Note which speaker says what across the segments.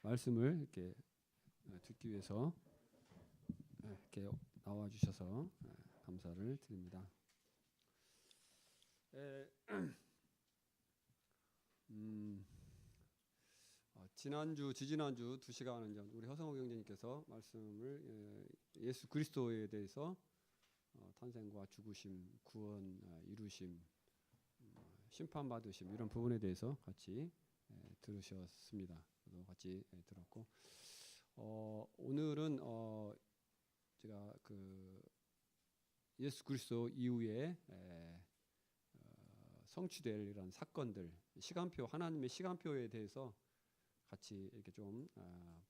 Speaker 1: 말씀을 이렇게 듣기 위해서 이렇게 나와 주셔서 감사를 드립니다. 지지난주 2시간은 우리 허성호 경제님께서 말씀을 예수 그리스도에 대해서 탄생과 죽으심, 구원, 이루심, 심판받으심 이런 부분에 대해서 같이 들으셨습니다. 저도 같이 들었고 오늘은 제가 그 예수 그리스도 이후에 성취될 이런 사건들, 시간표, 하나님의 시간표에 대해서 같이 이렇게 좀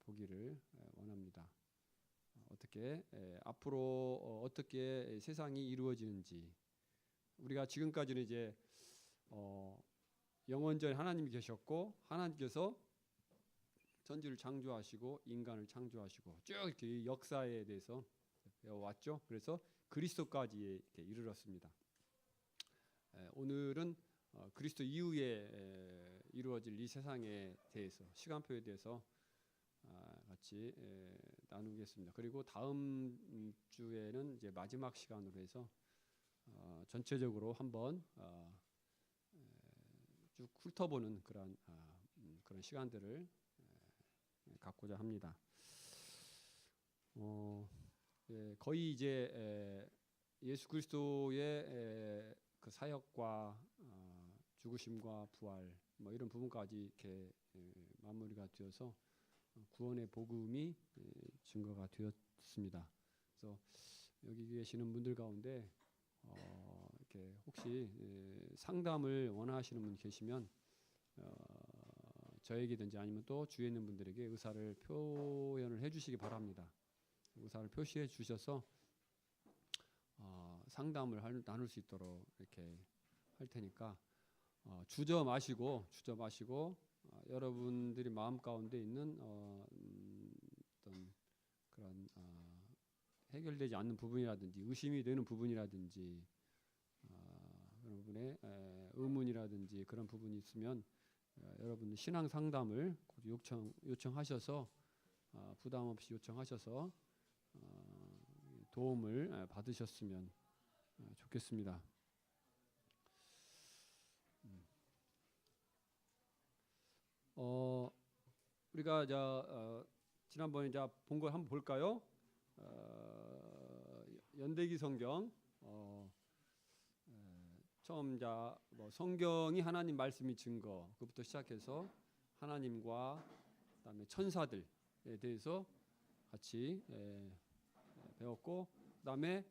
Speaker 1: 보기를 원합니다. 어떻게 앞으로 어떻게 세상이 이루어지는지, 우리가 지금까지는 이제 영원전에 하나님이 계셨고 하나님께서 천지를 창조하시고 인간을 창조하시고 쭉 이렇게 역사에 대해서 배워왔죠. 그래서 그리스도까지 이렇게 이르렀습니다. 오늘은 그리스도 이후에 이루어질 이 세상에 대해서, 시간표에 대해서 같이 나누겠습니다. 그리고 다음 주에는 이제 마지막 시간으로 해서 전체적으로 한번 쭉 훑어보는 그런 시간들을 갖고자 합니다. 거의 이제 예수 그리스도의 그 사역과 죽으심과 부활 뭐 이런 부분까지 이렇게 마무리가 되어서 구원의 복음이 증거가 되었습니다. 그래서 여기 계시는 분들 가운데 이렇게 혹시 상담을 원하시는 분 계시면 저에게든지 아니면 또 주위에 있는 분들에게 의사를 표현을 해주시기 바랍니다. 의사를 표시해 주셔서 상담을 나눌 수 있도록 이렇게 할 테니까 주저 마시고 여러분들이 마음 가운데 있는 어떤 그런 해결되지 않는 부분이라든지 의심이 되는 부분이라든지 그런 부분에 의문이라든지 그런 부분이 있으면 여러분 신앙 상담을 요청하셔서 부담 없이 요청하셔서 도움을 받으셨으면 좋겠습니다. 우리가 지난번에 본 걸 한번 볼까요? 연대기 성경 처음 뭐 성경이 하나님 말씀이 증거 그부터 시작해서 하나님과 그다음에 천사들에 대해서 같이 배웠고, 그다음에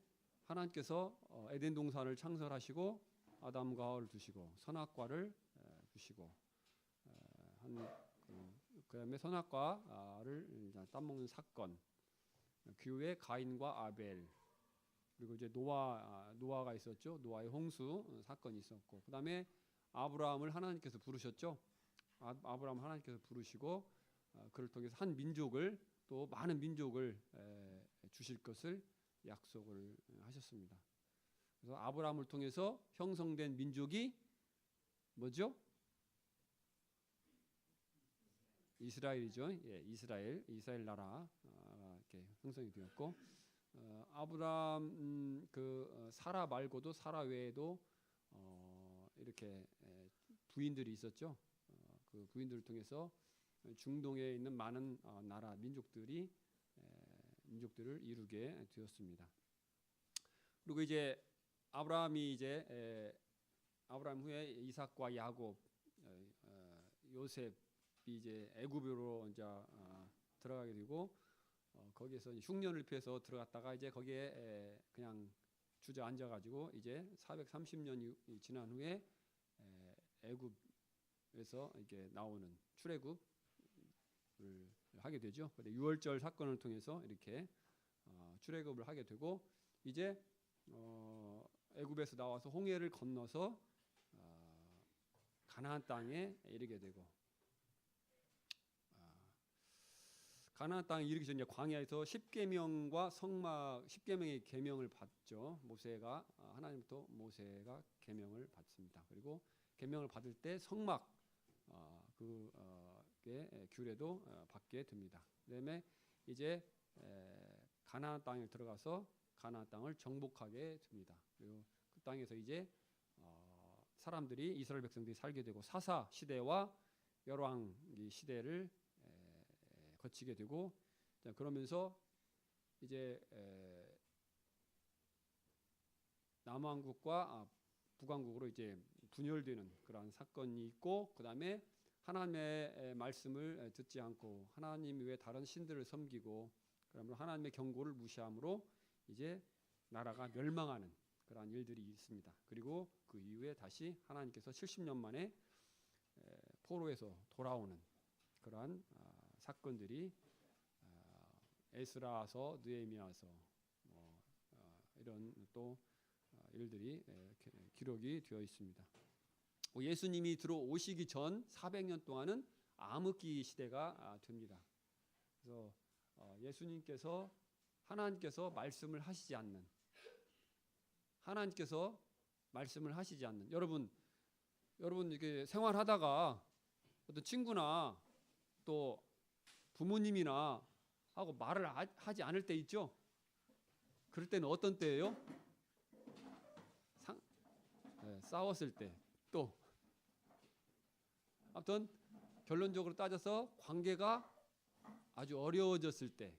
Speaker 1: 하나님께서 에덴 동산을 창설하시고 아담과 하와를 두시고 선악과를 주시고 그다음에 선악과를 따먹는 사건, 그 후에 가인과 아벨, 그리고 이제 노아가 있었죠. 노아의 홍수 사건이 있었고, 그다음에 아브라함을 하나님께서 부르셨죠. 아브라함을 하나님께서 부르시고 그를 통해서 한 민족을, 또 많은 민족을 주실 것을 약속을 하셨습니다. 그래서 아브라함을 통해서 형성된 민족이 뭐죠? 이스라엘이죠. 이스라엘 나라 이렇게 형성이 되었고, 아브라함 사라 말고도, 사라 외에도 이렇게 부인들이 있었죠. 그 부인들을 통해서 중동에 있는 많은 나라 민족들을 이루게 되었습니다. 그리고 이제 아브라함이 아브라함 후에 이삭과 야곱, 요셉이 이제 애굽으로 이제 들어가게 되고, 거기에서 흉년을 피해서 들어갔다가 이제 거기에 그냥 주저앉아 가지고 이제 430년이 지난 후에 애굽에서 이게 나오는 출애굽을 하게 되죠. 근데 유월절 사건을 통해서 이렇게 출애굽을 하게 되고, 이제 애굽에서 나와서 홍해를 건너서 가나안 땅에 이르게 되고, 가나안 땅에 이르기 전에 광야에서 10계명과 성막 10계명의 계명을 받죠. 모세가 하나님부터 모세가 계명을 받습니다. 그리고 계명을 받을 때 성막 규례도 받게 됩니다. 그다음에 이제 가나안 땅에 들어가서 가나안 땅을 정복하게 됩니다. 그리고 그 땅에서 이제 사람들이 이스라엘 백성들이 살게 되고 사사 시대와 열왕 시대를 거치게 되고, 그러면서 이제 남왕국과 북왕국으로 이제 분열되는 그러한 사건이 있고, 그 다음에 하나님의 말씀을 듣지 않고 하나님 외에 다른 신들을 섬기고, 그러면 하나님의 경고를 무시함으로 이제 나라가 멸망하는 그러한 일들이 있습니다. 그리고 그 이후에 다시 하나님께서 70년 만에 포로에서 돌아오는 그러한 사건들이 에스라서, 느헤미야서 이런 또 일들이 기록이 되어 있습니다. 예수님이 들어오시기 전 400년 동안은 암흑기 시대가 됩니다. 그래서 예수님께서 하나님께서 말씀을 하시지 않는, 여러분 이렇게 생활하다가 어떤 친구나 또 부모님이나 하고 말을 하지 않을 때 있죠. 그럴 때는 어떤 때예요? 싸웠을 때, 또 아무튼 결론적으로 따져서 관계가 아주 어려워졌을 때,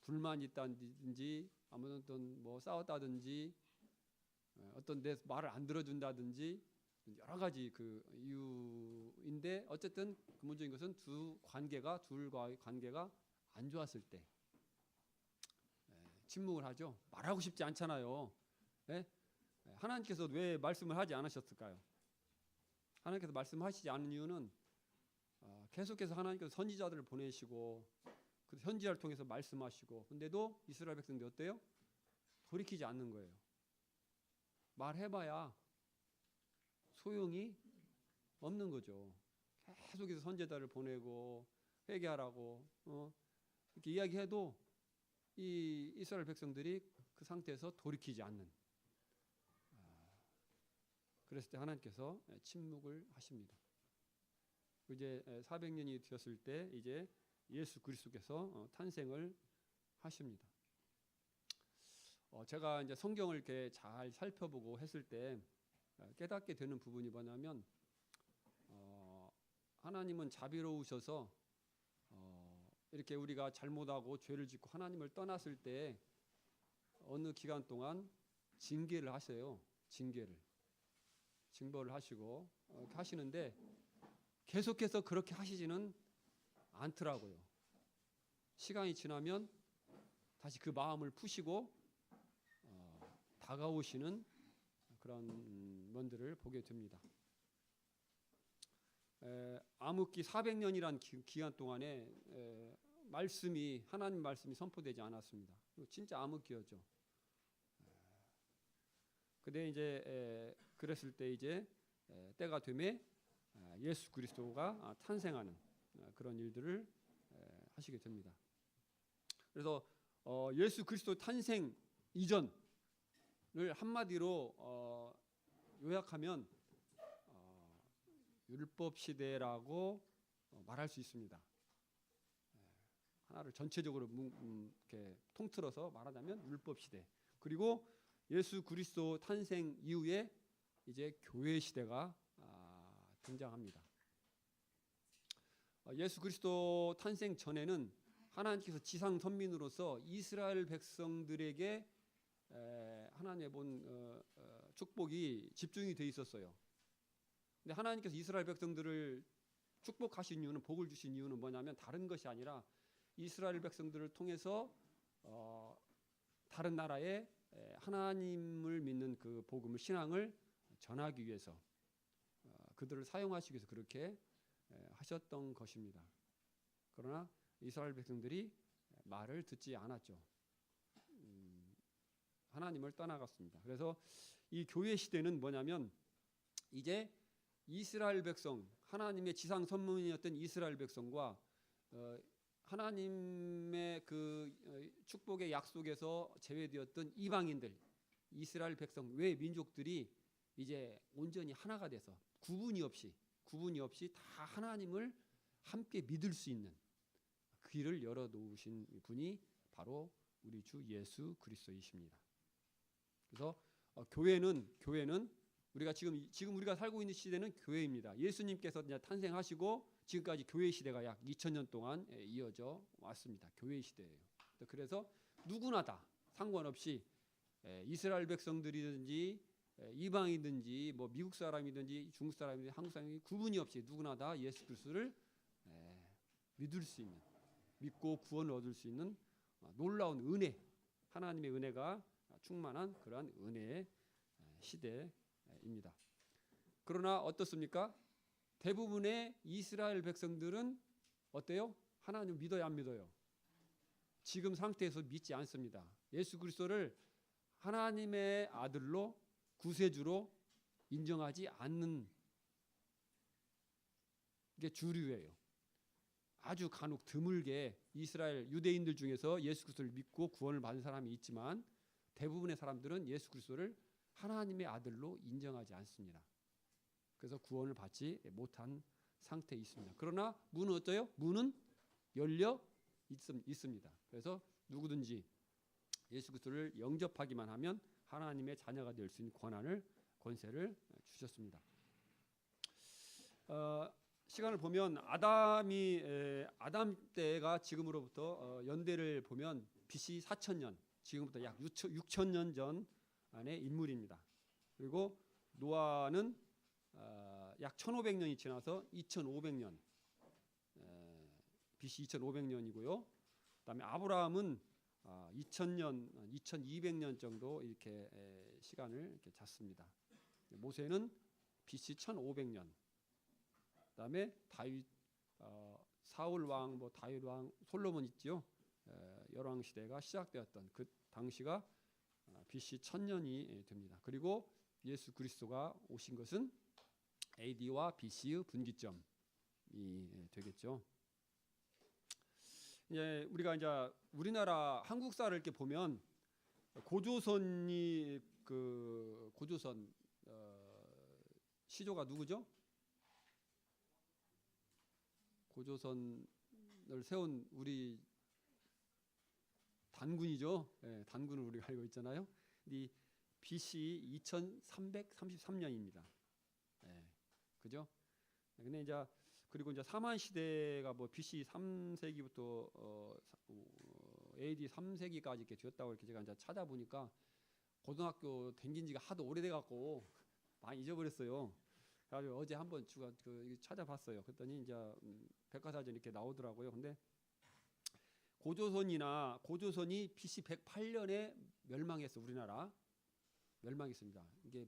Speaker 1: 불만이 있다든지 아무튼 뭐 싸웠다든지 어떤 내 말을 안 들어준다든지 여러 가지 그 이유인데, 어쨌든 근본적인 것은 둘과의 관계가 안 좋았을 때 침묵을 하죠. 말하고 싶지 않잖아요. 하나님께서 왜 말씀을 하지 않으셨을까요? 하나님께서 말씀하시지 않은 이유는 계속해서 하나님께서 선지자들을 보내시고 그 선지자를 통해서 말씀하시고, 근데도 이스라엘 백성들이 어때요? 돌이키지 않는 거예요. 말해봐야 소용이 없는 거죠. 계속해서 선지자들을 보내고 회개하라고 이렇게 이야기해도 이 이스라엘 백성들이 그 상태에서 돌이키지 않는, 그랬을 때 하나님께서 침묵을 하십니다. 이제 400년이 되었을 때 이제 예수 그리스도께서 탄생을 하십니다. 제가 이제 성경을 이렇게 잘 살펴보고 했을 때 깨닫게 되는 부분이 뭐냐면, 하나님은 자비로우셔서 이렇게 우리가 잘못하고 죄를 짓고 하나님을 떠났을 때 어느 기간 동안 징계를 하세요. 징벌을 하시고 이렇게 하시는데, 계속해서 그렇게 하시지는 않더라고요. 시간이 지나면 다시 그 마음을 푸시고 다가오시는 그런 면들을 보게 됩니다. 암흑기 400년이란 기간 동안에 하나님 말씀이 선포되지 않았습니다. 진짜 암흑기였죠. 근데 이제 그랬을 때 이제 때가 되매 예수 그리스도가 탄생하는 그런 일들을 하시게 됩니다. 그래서 예수 그리스도 탄생 이전을 한마디로 요약하면 율법 시대라고 말할 수 있습니다. 하나를 전체적으로 이렇게 통틀어서 말하자면 율법 시대. 그리고 예수 그리스도 탄생 이후에 이제 교회 시대가 등장합니다. 예수 그리스도 탄생 전에는 하나님께서 지상 선민으로서 이스라엘 백성들에게 하나님의 본 축복이 집중이 돼 있었어요. 근데 하나님께서 이스라엘 백성들을 축복하신 이유는, 복을 주신 이유는 뭐냐면 다른 것이 아니라 이스라엘 백성들을 통해서 다른 나라에 하나님을 믿는 그 복음을, 신앙을 전하기 위해서 그들을 사용하시기 위해서 그렇게 하셨던 것입니다. 그러나 이스라엘 백성들이 말을 듣지 않았죠. 하나님을 떠나갔습니다. 그래서 이 교회 시대는 뭐냐면, 이제 이스라엘 백성, 하나님의 지상 선민이었던 이스라엘 백성과 하나님의 그 축복의 약속에서 제외되었던 이방인들, 이스라엘 백성 외 민족들이 이제 온전히 하나가 돼서 구분이 없이 다 하나님을 함께 믿을 수 있는 그 길을 열어놓으신 분이 바로 우리 주 예수 그리스도이십니다. 그래서 교회는 우리가 지금 우리가 살고 있는 시대는 교회입니다. 예수님께서 이제 탄생하시고 지금까지 교회 시대가 약 2000년 동안 이어져 왔습니다. 교회 시대예요. 그래서 누구나 다 상관없이 이스라엘 백성들이든지 이방이든지 뭐 미국 사람이든지 중국 사람이든지 한국 사람이 구분이 없이 누구나 다 예수 그리스도를 믿을 수 있는, 믿고 구원을 얻을 수 있는 놀라운 은혜, 하나님의 은혜가 충만한 그러한 은혜의 시대입니다. 그러나 어떻습니까? 대부분의 이스라엘 백성들은 어때요? 하나님 믿어야 안 믿어요? 지금 상태에서 믿지 않습니다. 예수 그리스도를 하나님의 아들로 구세주로 인정하지 않는 게 주류예요. 아주 간혹 드물게 이스라엘 유대인들 중에서 예수 그리스도를 믿고 구원을 받은 사람이 있지만 대부분의 사람들은 예수 그리스도를 하나님의 아들로 인정하지 않습니다. 그래서 구원을 받지 못한 상태에 있습니다. 그러나 문은 어때요? 문은 열려 있습니다. 그래서 누구든지 예수 그리스도를 영접하기만 하면 하나님의 자녀가 될 수 있는 권세를 주셨습니다. 시간을 보면 아담 때가 지금으로부터 연대를 보면 BC 4000년, 지금부터 약 6000년 전 안의 인물입니다. 그리고 노아는 약 1500년이 지나서 2500년, BC 2500년이고요. 그다음에 아브라함은 2000년, 2200년 정도 이렇게 시간을 이렇게 잤습니다. 모세는 BC 1500년. 그다음에 다윗, 사울 왕, 뭐 다윗 왕, 솔로몬 있지요. 열왕 시대가 시작되었던 그 당시가 BC 1000년이 됩니다. 그리고 예수 그리스도가 오신 것은 AD와 BC의 분기점이 되겠죠. 예, 우리가 이제 우리나라 한국사를 이렇게 보면 고조선이 그 고조선 시조가 누구죠? 고조선을 세운 우리 단군이죠. 예, 단군을 우리가 알고 있잖아요. 이 BC 2333년입니다. 예, 그죠? 근데 이제 그리고 이제 사만 시대가 뭐 BC 3세기부터 AD 3세기까지 이렇게 되었다고 이렇게 제가 이제 찾아보니까 고등학교 다닌 지가 하도 오래돼 갖고 많이 잊어버렸어요. 그래서 어제 한번 찾아봤어요. 그랬더니 이제 백과사전 이렇게 나오더라고요. 근데 고조선이 BC 108년에 멸망했어. 우리나라 멸망했습니다. 이게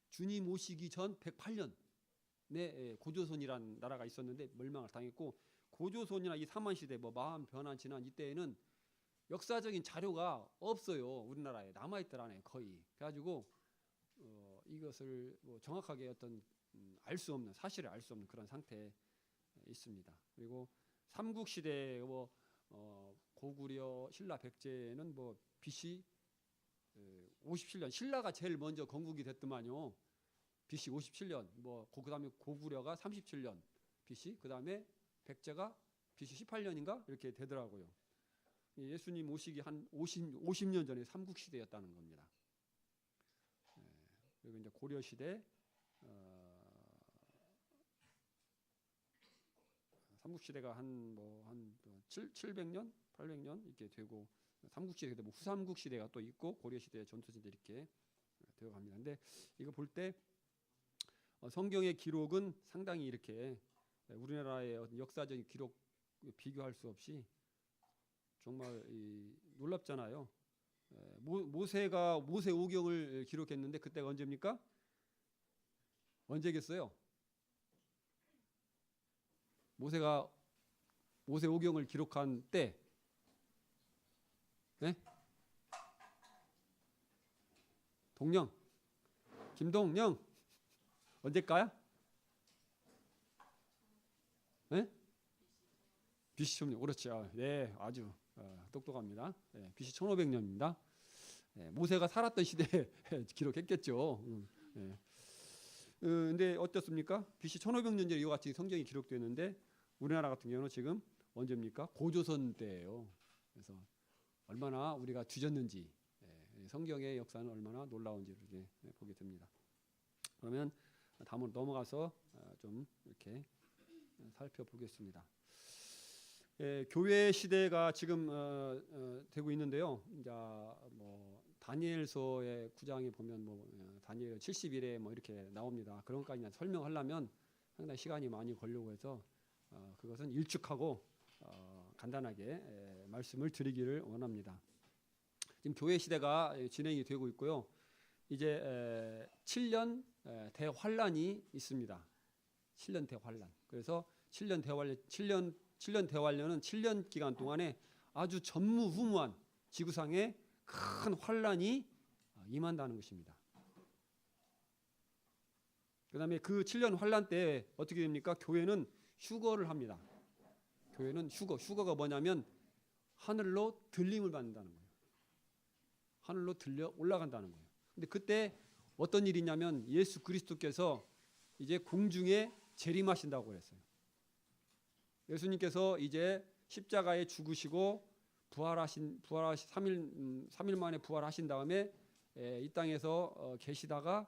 Speaker 1: 주님 오시기 전 108년 고조선이란 나라가 있었는데 멸망을 당했고, 고조선이나 이 사만시대 뭐 마한 변환 지난 이때에는 역사적인 자료가 없어요. 우리나라에 남아있더라 안에 거의. 그래가지고 이것을 뭐 정확하게 어떤 사실을 알 수 없는 그런 상태에 있습니다. 그리고 삼국시대 뭐 고구려, 신라, 백제는 뭐 BC 57년 신라가 제일 먼저 건국이 됐더만요. BC 57년, 뭐 그다음에 고구려가 37년 BC, 그다음에 백제가 BC 18년인가 이렇게 되더라고요. 예수님 오시기 한 50년 전에 삼국시대였다는 겁니다. 그리고 이제 고려시대, 삼국시대가 한 700년, 800년 이렇게 되고, 삼국시대 뭐 후삼국시대가 또 있고 고려시대, 전투시대 이렇게 되어갑니다. 근데 이거 볼 때 성경의 기록은 상당히 이렇게 우리나라의 역사적인 기록 비교할 수 없이 정말 놀랍잖아요. 모세 5경을 기록했는데 그때가 언제입니까? 언제겠어요? 모세 5경을 기록한 때, 네? 동영, 김동영 언제일까요? 네? BC 1000년, 그렇죠. 네, 아주 똑똑합니다. 네, BC 1500년입니다. 네, 모세가 살았던 시대에 기록했겠죠. 네. 근데 어떻습니까? BC 1500년 전에 이와 같이 성경이 기록되는데 우리나라 같은 경우는 지금 언제입니까? 고조선 때예요. 그래서 얼마나 우리가 뒤졌는지, 성경의 역사는 얼마나 놀라운지 이렇게 보게 됩니다. 그러면 다음으로 넘어가서 좀 이렇게 살펴보겠습니다. 교회 시대가 지금 되고 있는데요. 이제 뭐 다니엘서의 9장에 보면 뭐 다니엘 70일에 뭐 이렇게 나옵니다. 그런 것까지 설명하려면 상당히 시간이 많이 걸려고 해서 그것은 일축하고 간단하게 말씀을 드리기를 원합니다. 지금 교회 시대가 진행이 되고 있고요. 이제 7년 대환란이 있습니다. 7년 대환란. 그래서 7년 대환란은 7년 기간 동안에 아주 전무후무한 지구상에 큰 환란이 임한다는 것입니다. 그다음에 그 7년 환란 때 어떻게 됩니까? 교회는 휴거를 합니다. 교회는 휴거가 뭐냐면 하늘로 들림을 받는다는 거예요. 하늘로 들려 올라간다는 거예요. 근데 그때 어떤 일이 있냐면 예수 그리스도께서 이제 공중에 재림하신다고 그랬어요. 예수님께서 이제 십자가에 죽으시고 부활하신 3일 만에 부활하신 다음에 이 땅에서 계시다가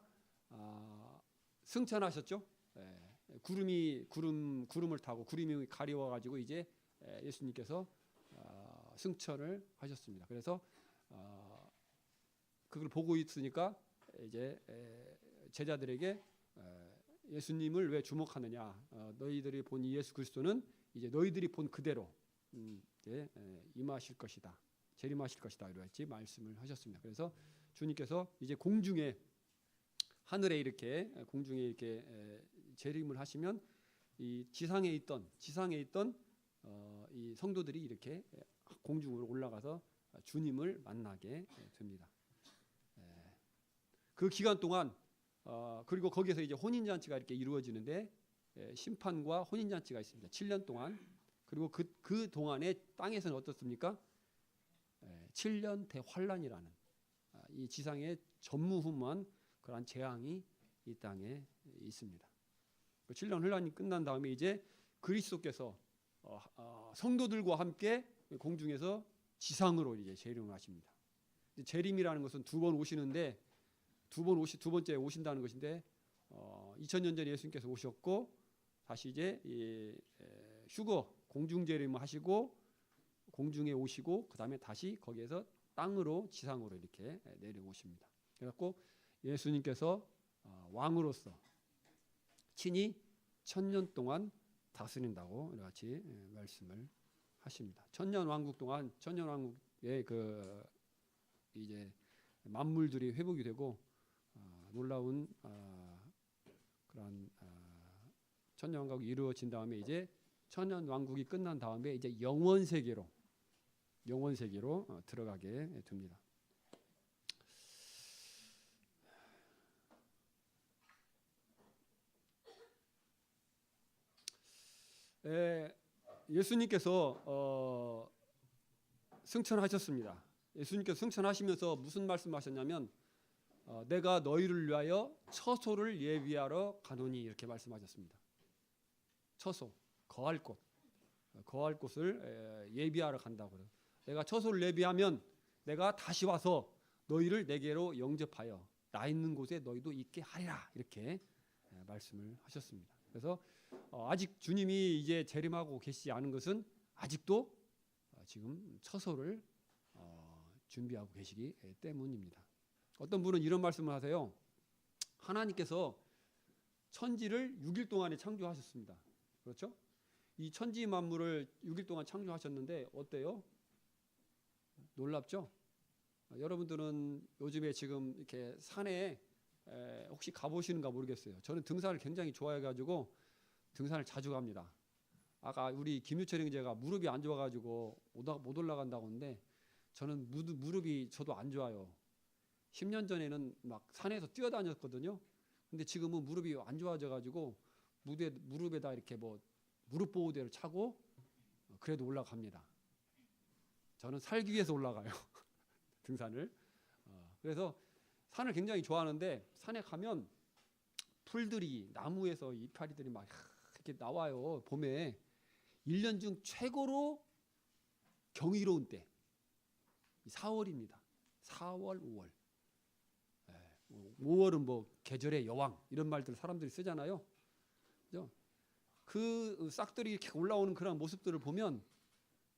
Speaker 1: 승천하셨죠. 구름을 타고 구름이 가리워 가지고 이제 예수님께서 승천을 하셨습니다. 그래서 그걸 보고 있으니까 이제 제자들에게 예수님을 왜 주목하느냐? 너희들이 본 예수 그리스도는 이제 너희들이 본 그대로 이제 임하실 것이다, 재림하실 것이다 이렇게 말씀을 하셨습니다. 그래서 주님께서 이제 공중에 하늘에 이렇게 공중에 이렇게 재림을 하시면 이 지상에 있던 이 성도들이 이렇게 공중으로 올라가서 주님을 만나게 됩니다. 그 기간 동안 그리고 거기에서 이제 혼인잔치가 이렇게 이루어지는데 심판과 혼인잔치가 있습니다. 7년 동안. 그리고 그 동안에 땅에서는 어떻습니까? 7년 대환란이라는 이 지상에 전무후무한 그러한 재앙이 이 땅에 있습니다. 7년 환란이 끝난 다음에 이제 그리스도께서 성도들과 함께 공중에서 지상으로 이제 재림을 하십니다. 재림이라는 것은 두 번 오시는데 두 번째 오신다는 것인데 2000년 전에 예수님께서 오셨고 다시 이제 휴거 공중 재림을 하시고 공중에 오시고 그다음에 다시 거기에서 땅으로 지상으로 이렇게 내려오십니다. 그래갖고 예수님께서 왕으로서 친히 1000년 동안 다스린다고 이같이 말씀을 하십니다. 천년 왕국 동안 천년 왕국의 그 이제 만물들이 회복이 되고 놀라운 그런 천년 왕국이 이루어진 다음에 이제 천년 왕국이 끝난 다음에 이제 영원 세계로 들어가게 됩니다. 예수님께서 승천하셨습니다. 예수님께서 승천하시면서 무슨 말씀하셨냐면 내가 너희를 위하여 처소를 예비하러 가노니 이렇게 말씀하셨습니다. 처소, 거할 곳을 예비하러 간다고 그래요. 내가 처소를 예비하면 내가 다시 와서 너희를 내게로 영접하여 나 있는 곳에 너희도 있게 하리라 이렇게 말씀을 하셨습니다. 그래서 아직 주님이 이제 재림하고 계시지 않은 것은 아직도 지금 처소를 준비하고 계시기 때문입니다. 어떤 분은 이런 말씀을 하세요. 하나님께서 천지를 6일 동안에 창조하셨습니다. 그렇죠? 이 천지 만물을 6일 동안 창조하셨는데 어때요? 놀랍죠? 여러분들은 요즘에 지금 이렇게 산에 혹시 가보시는가 모르겠어요. 저는 등산을 굉장히 좋아해가지고 등산을 자주 갑니다. 아까 우리 김유철 형제가 무릎이 안 좋아가지고 못 올라간다고 하는데 저는 무릎이 저도 안 좋아요. 10년 전에는 막 산에서 뛰어다녔거든요. 근데 지금은 무릎이 안 좋아져가지고 무릎에다 이렇게 뭐 무릎 보호대를 차고 그래도 올라갑니다. 저는 살기 위해서 올라가요. 등산을. 그래서 산을 굉장히 좋아하는데 산에 가면 풀들이 나무에서 이파리들이 막 이렇게 나와요. 봄에. 1년 중 최고로 경이로운 때 4월입니다. 4월, 5월. 5월은 뭐 계절의 여왕 이런 말들 사람들이 쓰잖아요. 그죠? 그 싹들이 이렇게 올라오는 그런 모습들을 보면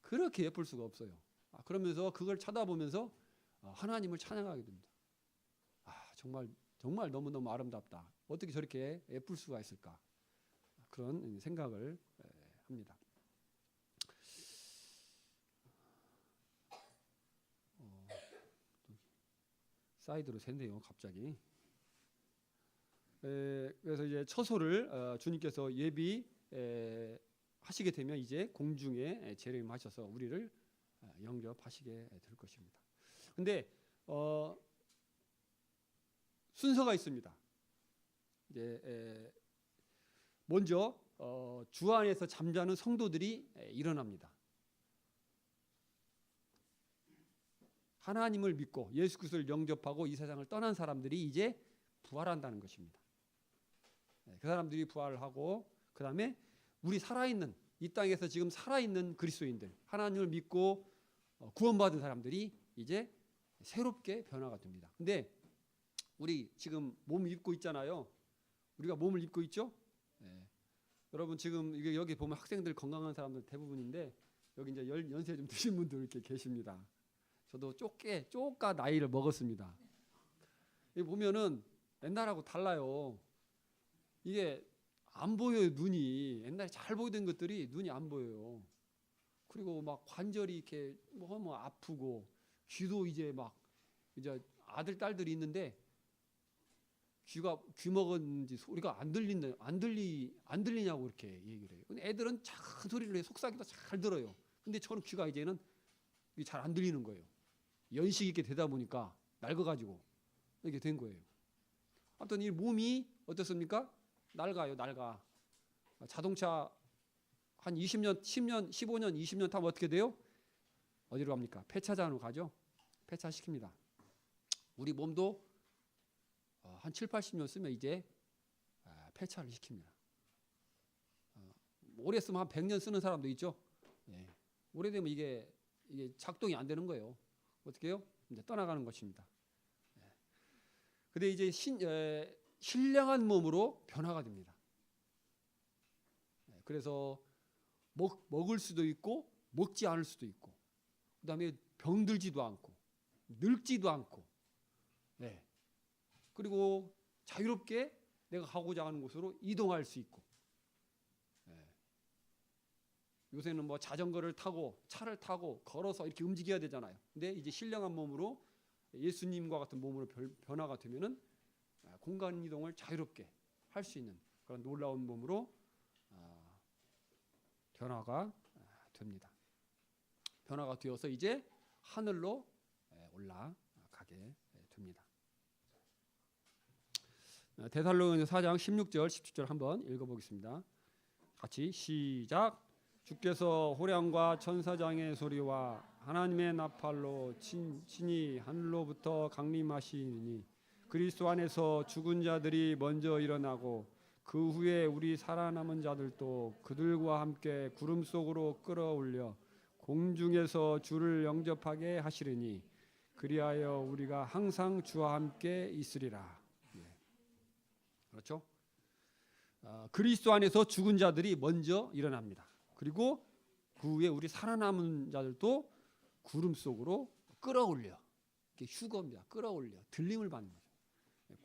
Speaker 1: 그렇게 예쁠 수가 없어요. 그러면서 그걸 쳐다보면서 하나님을 찬양하게 됩니다. 정말 정말 너무너무 아름답다. 어떻게 저렇게 예쁠 수가 있을까? 그런 생각을 합니다. 사이드로 샜네요, 갑자기. 그래서 이제 처소를 주님께서 예비 하시게 되면 이제 공중에 재림하셔서 우리를 영접하시게 될 것입니다. 근데 순서가 있습니다. 이제 먼저 주 안에서 잠자는 성도들이 일어납니다. 하나님을 믿고 예수 그리스도를 영접하고 이 세상을 떠난 사람들이 이제 부활한다는 것입니다. 그 사람들이 부활을 하고 그 다음에 우리 살아있는 이 땅에서 지금 살아있는 그리스도인들, 하나님을 믿고 구원받은 사람들이 이제 새롭게 변화가 됩니다. 근데 우리 지금 몸 입고 있잖아요. 우리가 몸을 입고 있죠. 여러분 지금 이게 여기 보면 학생들 건강한 사람들 대부분인데 여기 이제 연세 좀 드신 분들 이렇게 계십니다. 저도 쪼까 나이를 먹었습니다. 여기 보면은 옛날하고 달라요. 이게 안 보여요, 눈이. 옛날에 잘 보이던 것들이 눈이 안 보여요. 그리고 막 관절이 이렇게 뭐 아프고 귀도 이제 막 이제 아들 딸들이 있는데 귀 먹은지 소리가 안 들리냐고 이렇게 얘기를 해요. 근데 애들은 작은 소리를 해 속삭이도 잘 들어요. 근데 저는 귀가 이제는 잘 안 들리는 거예요. 연식 있게 되다 보니까 낡아가지고 이렇게 된 거예요. 아무튼 이 몸이 어떻습니까? 낡아. 자동차 한 20년, 10년, 15년, 20년 타면 어떻게 돼요? 어디로 갑니까? 폐차장으로 가죠. 폐차시킵니다. 우리 몸도 한 7, 80년 쓰면 이제 폐차를 시킵니다. 오래 쓰면 한 100년 쓰는 사람도 있죠. 오래되면 이게 작동이 안 되는 거예요. 어떻게 해요? 이제 떠나가는 것입니다. 근데 이제 신령한 몸으로 변화가 됩니다. 그래서 먹을 수도 있고 먹지 않을 수도 있고 그다음에 병들지도 않고 늙지도 않고 그리고 자유롭게 내가 가고자 하는 곳으로 이동할 수 있고 요새는 뭐 자전거를 타고 차를 타고 걸어서 이렇게 움직여야 되잖아요. 근데 이제 신령한 몸으로 예수님과 같은 몸으로 변화가 되면은 공간 이동을 자유롭게 할 수 있는 그런 놀라운 몸으로 변화가 됩니다. 변화가 되어서 이제 하늘로 올라가게 됩니다. 데살로니가서 4장 16절 17절 한번 읽어보겠습니다. 같이 시작. 주께서 호령과 천사장의 소리와 하나님의 나팔로 친히 하늘로부터 강림하시니 그리스도 안에서 죽은 자들이 먼저 일어나고 그 후에 우리 살아남은 자들도 그들과 함께 구름 속으로 끌어올려 공중에서 주를 영접하게 하시리니 그리하여 우리가 항상 주와 함께 있으리라. 그렇죠? 그리스도 안에서 죽은 자들이 먼저 일어납니다. 그리고 그 후에 우리 살아남은 자들도 구름 속으로 끌어올려. 이렇게 휴거입니다. 끌어올려. 들림을 받는 거죠.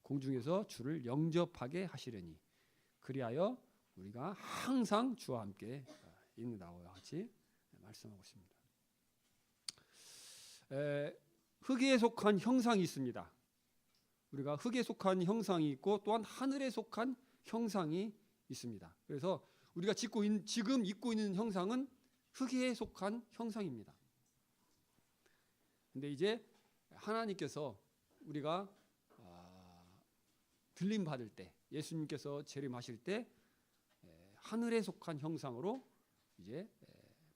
Speaker 1: 공중에서 주를 영접하게 하시려니 그리하여 우리가 항상 주와 함께 있는다와 같이 말씀하고 있습니다. 흙에 속한 형상이 있습니다. 우리가 흙에 속한 형상이 있고 또한 하늘에 속한 형상이 있습니다. 그래서 우리가 지금 입고 있는 형상은 흙에 속한 형상입니다. 근데 이제 하나님께서 우리가 들림 받을 때 예수님께서 재림하실 때 하늘에 속한 형상으로 이제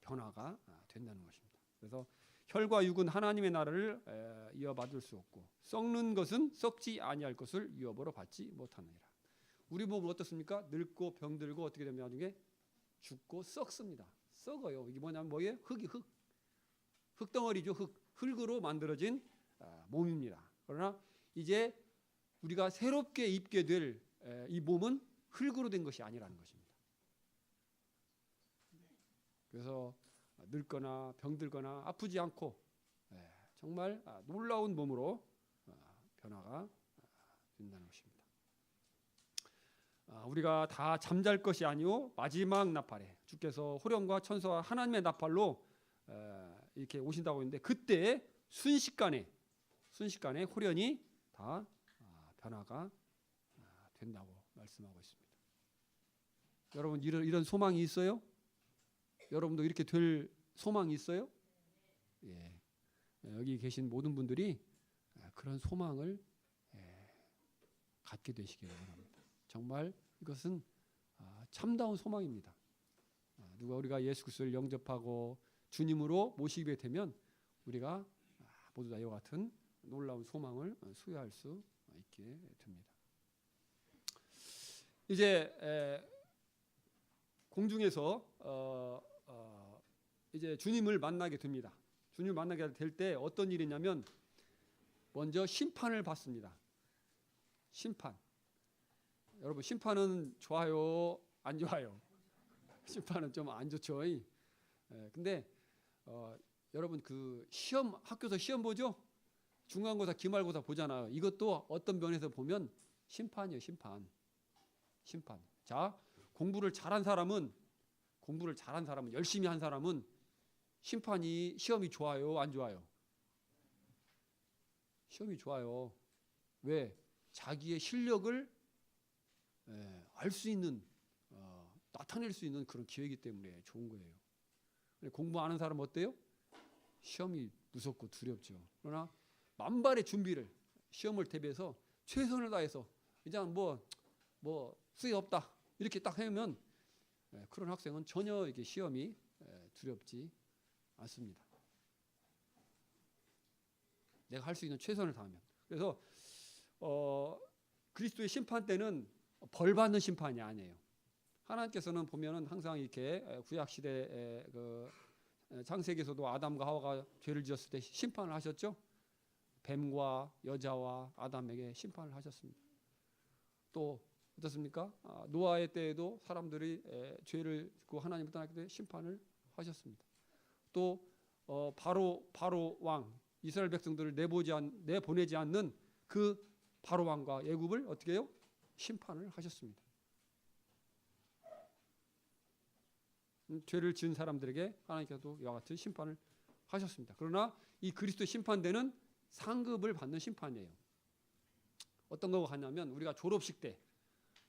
Speaker 1: 변화가 된다는 것입니다. 그래서 혈과 육은 하나님의 나라를 이어받을 수 없고 썩는 것은 썩지 아니할 것을 유업으로 받지 못하느니라. 우리 몸은 어떻습니까? 늙고 병들고 어떻게 되면 나중에 죽고 썩습니다. 썩어요. 이게 뭐냐면 뭐예요? 흙이 흙덩어리죠. 흙으로 만들어진 몸입니다. 그러나 이제 우리가 새롭게 입게 될 이 몸은 흙으로 된 것이 아니라는 것입니다. 그래서 늙거나 병들거나 아프지 않고 정말 놀라운 몸으로 변화가 된다는 것입니다. 우리가 다 잠잘 것이 아니오 마지막 나팔에 주께서 호령과 천사와 하나님의 나팔로 이렇게 오신다고 했는데 그때 순식간에 호련히 다 변화가 된다고 말씀하고 있습니다. 여러분 이런 소망이 있어요? 여러분도 이렇게 될 소망이 있어요? 예. 여기 계신 모든 분들이 그런 소망을 갖게 되시기를 바랍니다. 정말 이것은 참다운 소망입니다. 우리가 예수 그리스도를 영접하고 주님으로 모시게 되면 우리가 모두 다 이와 같은 놀라운 소망을 소유할 수 있게 됩니다. 이제 공중에서 이제 주님을 만나게 됩니다. 주님을 만나게 될 때 어떤 일이냐면 먼저 심판을 받습니다. 심판. 여러분 심판은 좋아요, 안 좋아요? 심판은 좀 안 좋죠. 근데 여러분 그 시험 학교에서 시험 보죠? 중간고사, 기말고사 보잖아요. 이것도 어떤 면에서 보면 심판이에요. 심판. 자, 공부를 잘한 사람은 열심히 한 사람은 시험이 좋아요, 안 좋아요? 시험이 좋아요. 왜? 자기의 실력을 알 수 있는 나타낼 수 있는 그런 기회이기 때문에 좋은 거예요. 공부 안 하는 사람은 어때요? 시험이 무섭고 두렵죠. 그러나 만발의 준비를 시험을 대비해서 최선을 다해서 그냥 뭐 수위 없다 이렇게 딱 하면 그런 학생은 전혀 이게 시험이 두렵지 않습니다. 내가 할 수 있는 최선을 다하면. 그래서 그리스도의 심판 때는 벌 받는 심판이 아니에요. 하나님께서는 보면은 항상 이렇게 구약 시대 그 창세기에서도 아담과 하와가 죄를 지었을 때 심판을 하셨죠. 뱀과 여자와 아담에게 심판을 하셨습니다. 또 어떻습니까? 노아의 때에도 사람들이 죄를 짓고 하나님을 떠났기 때문에 심판을 하셨습니다. 또 바로 왕 이스라엘 백성들을 내보내지 않는 그 바로 왕과 애굽을 어떻게 해요? 심판을 하셨습니다. 죄를 지은 사람들에게 하나님께서도 이와 같은 심판을 하셨습니다. 그러나 이 그리스도 심판대는 상급을 받는 심판이에요. 어떤 거가 같냐면 우리가 졸업식 때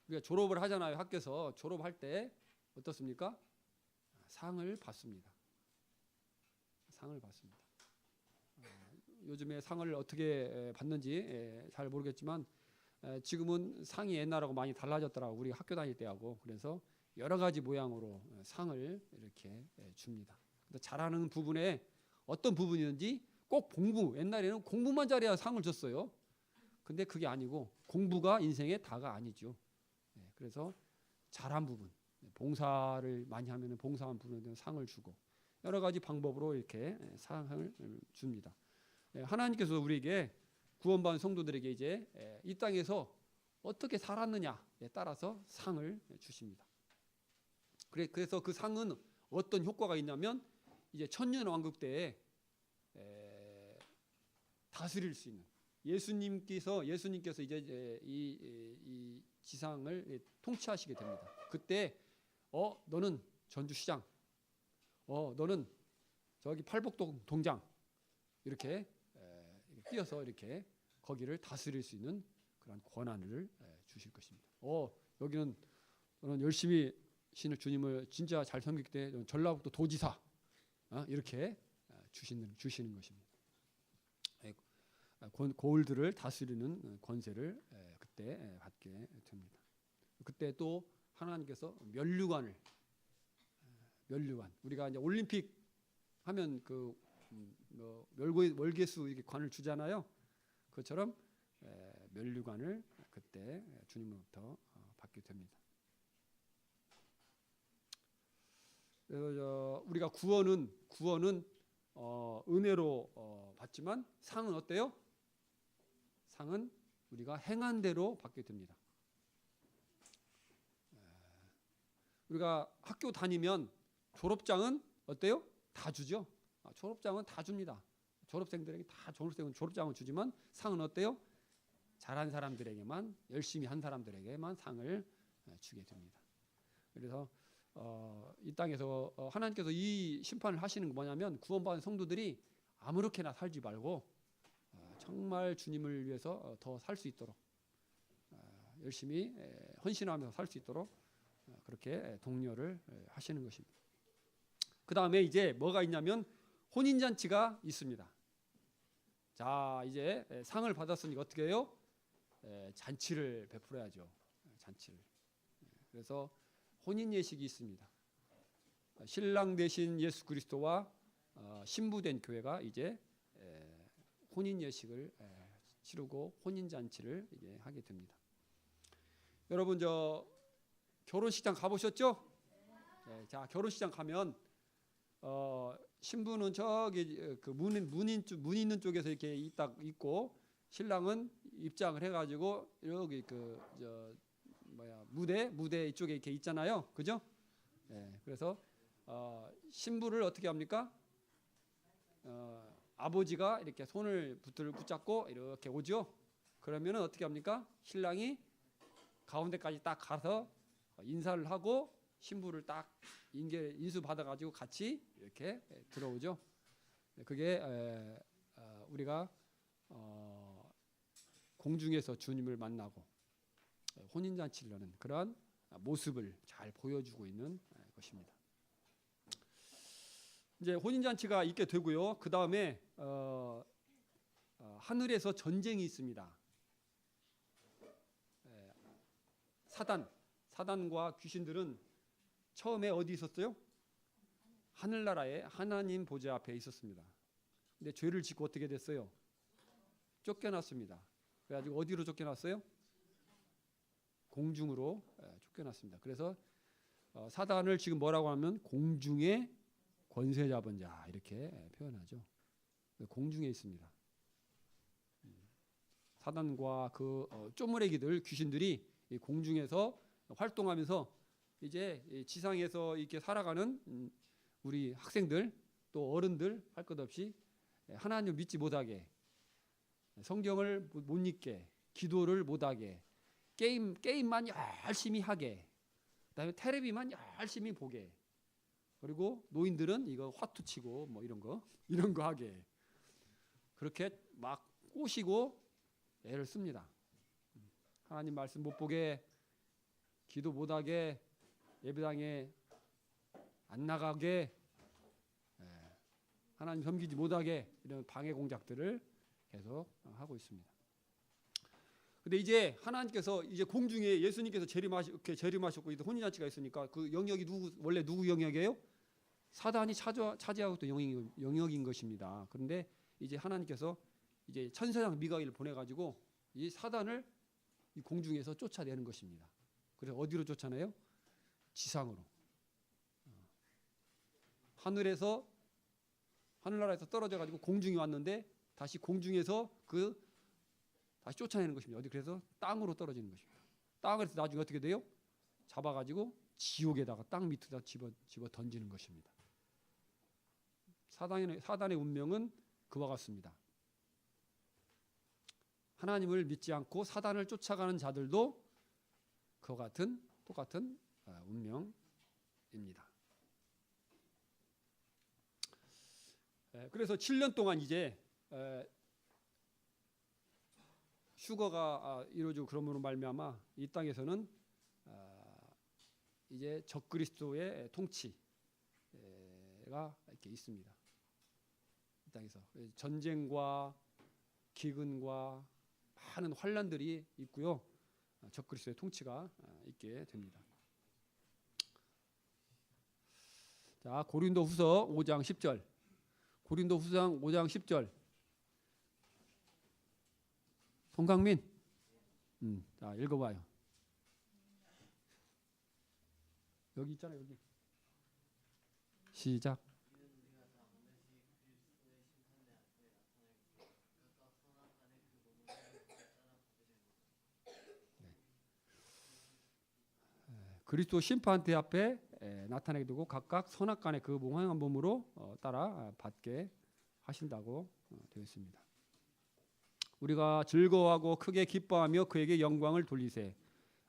Speaker 1: 우리가 졸업을 하잖아요. 학교에서 졸업할 때 어떻습니까? 상을 받습니다. 요즘에 상을 어떻게 받는지 잘 모르겠지만 지금은 상이 옛날하고 많이 달라졌더라고요. 우리 학교 다닐 때하고. 그래서 여러 가지 모양으로 상을 이렇게 줍니다. 잘하는 부분에 어떤 부분이든지 꼭 옛날에는 공부만 잘해야 상을 줬어요. 근데 그게 아니고 공부가 인생의 다가 아니죠. 그래서 잘한 부분, 봉사를 많이 하면 봉사한 부분에 상을 주고 여러 가지 방법으로 이렇게 상을 줍니다. 하나님께서 우리에게 구원받은 성도들에게 이제 이 땅에서 어떻게 살았느냐에 따라서 상을 주십니다. 그래서 그 상은 어떤 효과가 있냐면 이제 천년 왕국 때에 다스릴 수 있는 예수님께서 이제 이 지상을 통치하시게 됩니다. 그때 너는 전주시장, 너는 저기 팔복동 동장 이렇게 뛰어서 이렇게 거기를 다스릴 수 있는 그런 권한을 주실 것입니다. 여기는 너는 열심히 신을 주님을 진짜 잘 섬기기 때문에 전라북도 도지사 이렇게 주시는 것입니다. 고을들을 다스리는 권세를 그때 받게 됩니다. 그때 또 하나님께서 면류관 우리가 이제 올림픽 하면 그 월계수 이렇게 관을 주잖아요. 그것처럼 면류관을 그때 주님으로부터 받게 받게 됩니다. 그래서 우리가 구원은 은혜로 받지만 상은 어때요? 상은 우리가 행한 대로 받게 됩니다. 우리가 학교 다니면 졸업장은 어때요? 다 주죠. 졸업장은 다 줍니다. 졸업생들에게 다 졸업장을 주지만 상은 어때요? 잘한 사람들에게만, 열심히 한 사람들에게만 상을 주게 됩니다. 그래서 이 땅에서 하나님께서 이 심판을 하시는 게 뭐냐면, 구원받은 성도들이 아무렇게나 살지 말고 정말 주님을 위해서 더 살 수 있도록 열심히 헌신하면서 살 수 있도록 그렇게 독려를 하시는 것입니다. 그 다음에 이제 뭐가 있냐면 혼인잔치가 있습니다. 자, 이제 상을 받았으니까 어떻게 해요? 잔치를 베풀어야죠. 잔치를. 그래서 혼인 예식이 있습니다. 신랑 대신 예수 그리스도와 신부된 교회가 이제 혼인 예식을 치르고 혼인 잔치를 이제 하게 됩니다. 여러분 저 결혼식장 가보셨죠? 자, 결혼식장 가면 신부는 저기 그 문 있는 쪽에서 이렇게 딱 있고, 신랑은 입장을 해가지고 여기 그 무대 이쪽에 이렇게 있잖아요, 그죠? 그래서 신부를 어떻게 합니까? 아버지가 이렇게 손을 붙잡고 이렇게 오죠. 그러면은 어떻게 합니까? 신랑이 가운데까지 딱 가서 인사를 하고 신부를 딱 인수 받아가지고 같이 이렇게 들어오죠. 그게 우리가 공중에서 주님을 만나고 혼인잔치를 하는 그러한 모습을 잘 보여주고 있는 것입니다. 이제 혼인잔치가 있게 되고요. 그 다음에 하늘에서 전쟁이 있습니다. 사단과 귀신들은 처음에 어디 있었어요? 하늘나라에 하나님 보좌 앞에 있었습니다. 근데 죄를 짓고 어떻게 됐어요? 쫓겨났습니다. 그래가지고 어디로 쫓겨났어요? 공중으로 쫓겨났습니다. 그래서 사단을 지금 뭐라고 하면 공중의 권세 잡은 자 이렇게 표현하죠. 공중에 있습니다. 사단과 그 쪼무레기들 귀신들이 공중에서 활동하면서 이제 지상에서 이렇게 살아가는 우리 학생들 또 어른들 할 것 없이 하나님을 믿지 못하게, 성경을 못 읽게, 기도를 못하게, 게임만 열심히 하게, 그다음에 텔레비만 열심히 보게, 그리고 노인들은 이거 화투 치고 뭐 이런 거 하게, 그렇게 막 꼬시고 애를 씁니다. 하나님 말씀 못 보게, 기도 못하게, 예배당에 안 나가게, 하나님 섬기지 못하게, 이런 방해 공작들을 계속 하고 있습니다. 근데 이제 하나님께서 이제 공중에 예수님께서 재림하셨고 이제 혼인잔치가 있으니까 그 영역이 원래 누구 영역이에요? 사단이 차지하고 있던 영역인 것입니다. 그런데 이제 하나님께서 이제 천사장 미가엘을 보내가지고 이 사단을 이 공중에서 쫓아내는 것입니다. 그래서 어디로 쫓아내요? 지상으로. 하늘나라에서 떨어져가지고 공중에 왔는데 다시 공중에서 다시 쫓아내는 것입니다. 어디 그래서 땅으로 떨어지는 것입니다. 땅에서 나중에 어떻게 돼요? 잡아가지고 지옥에다가 땅 밑에다 집어 던지는 것입니다. 사단의 운명은 그와 같습니다. 하나님을 믿지 않고 사단을 쫓아가는 자들도 그와 같은 똑같은 운명입니다. 그래서 7년 동안 이제 휴거가 이루어지고 그러므로 말미암아 이 땅에서는 이제 적그리스도의 통치가 이렇게 있습니다. 이 땅에서 전쟁과 기근과 많은 환난들이 있고요. 적그리스도의 통치가 있게 됩니다. 자, 고린도후서 5장 10절. 고린도후서 5장 10절. 송강민, 자 읽어봐요. 여기 있잖아요. 여기. 시작. 그리스도 심판대 앞에 나타나게 되고 각각 선악간에 그 몽행한 몸으로 따라 받게 하신다고 되어 있습니다. 우리가 즐거워하고 크게 기뻐하며 그에게 영광을 돌리세.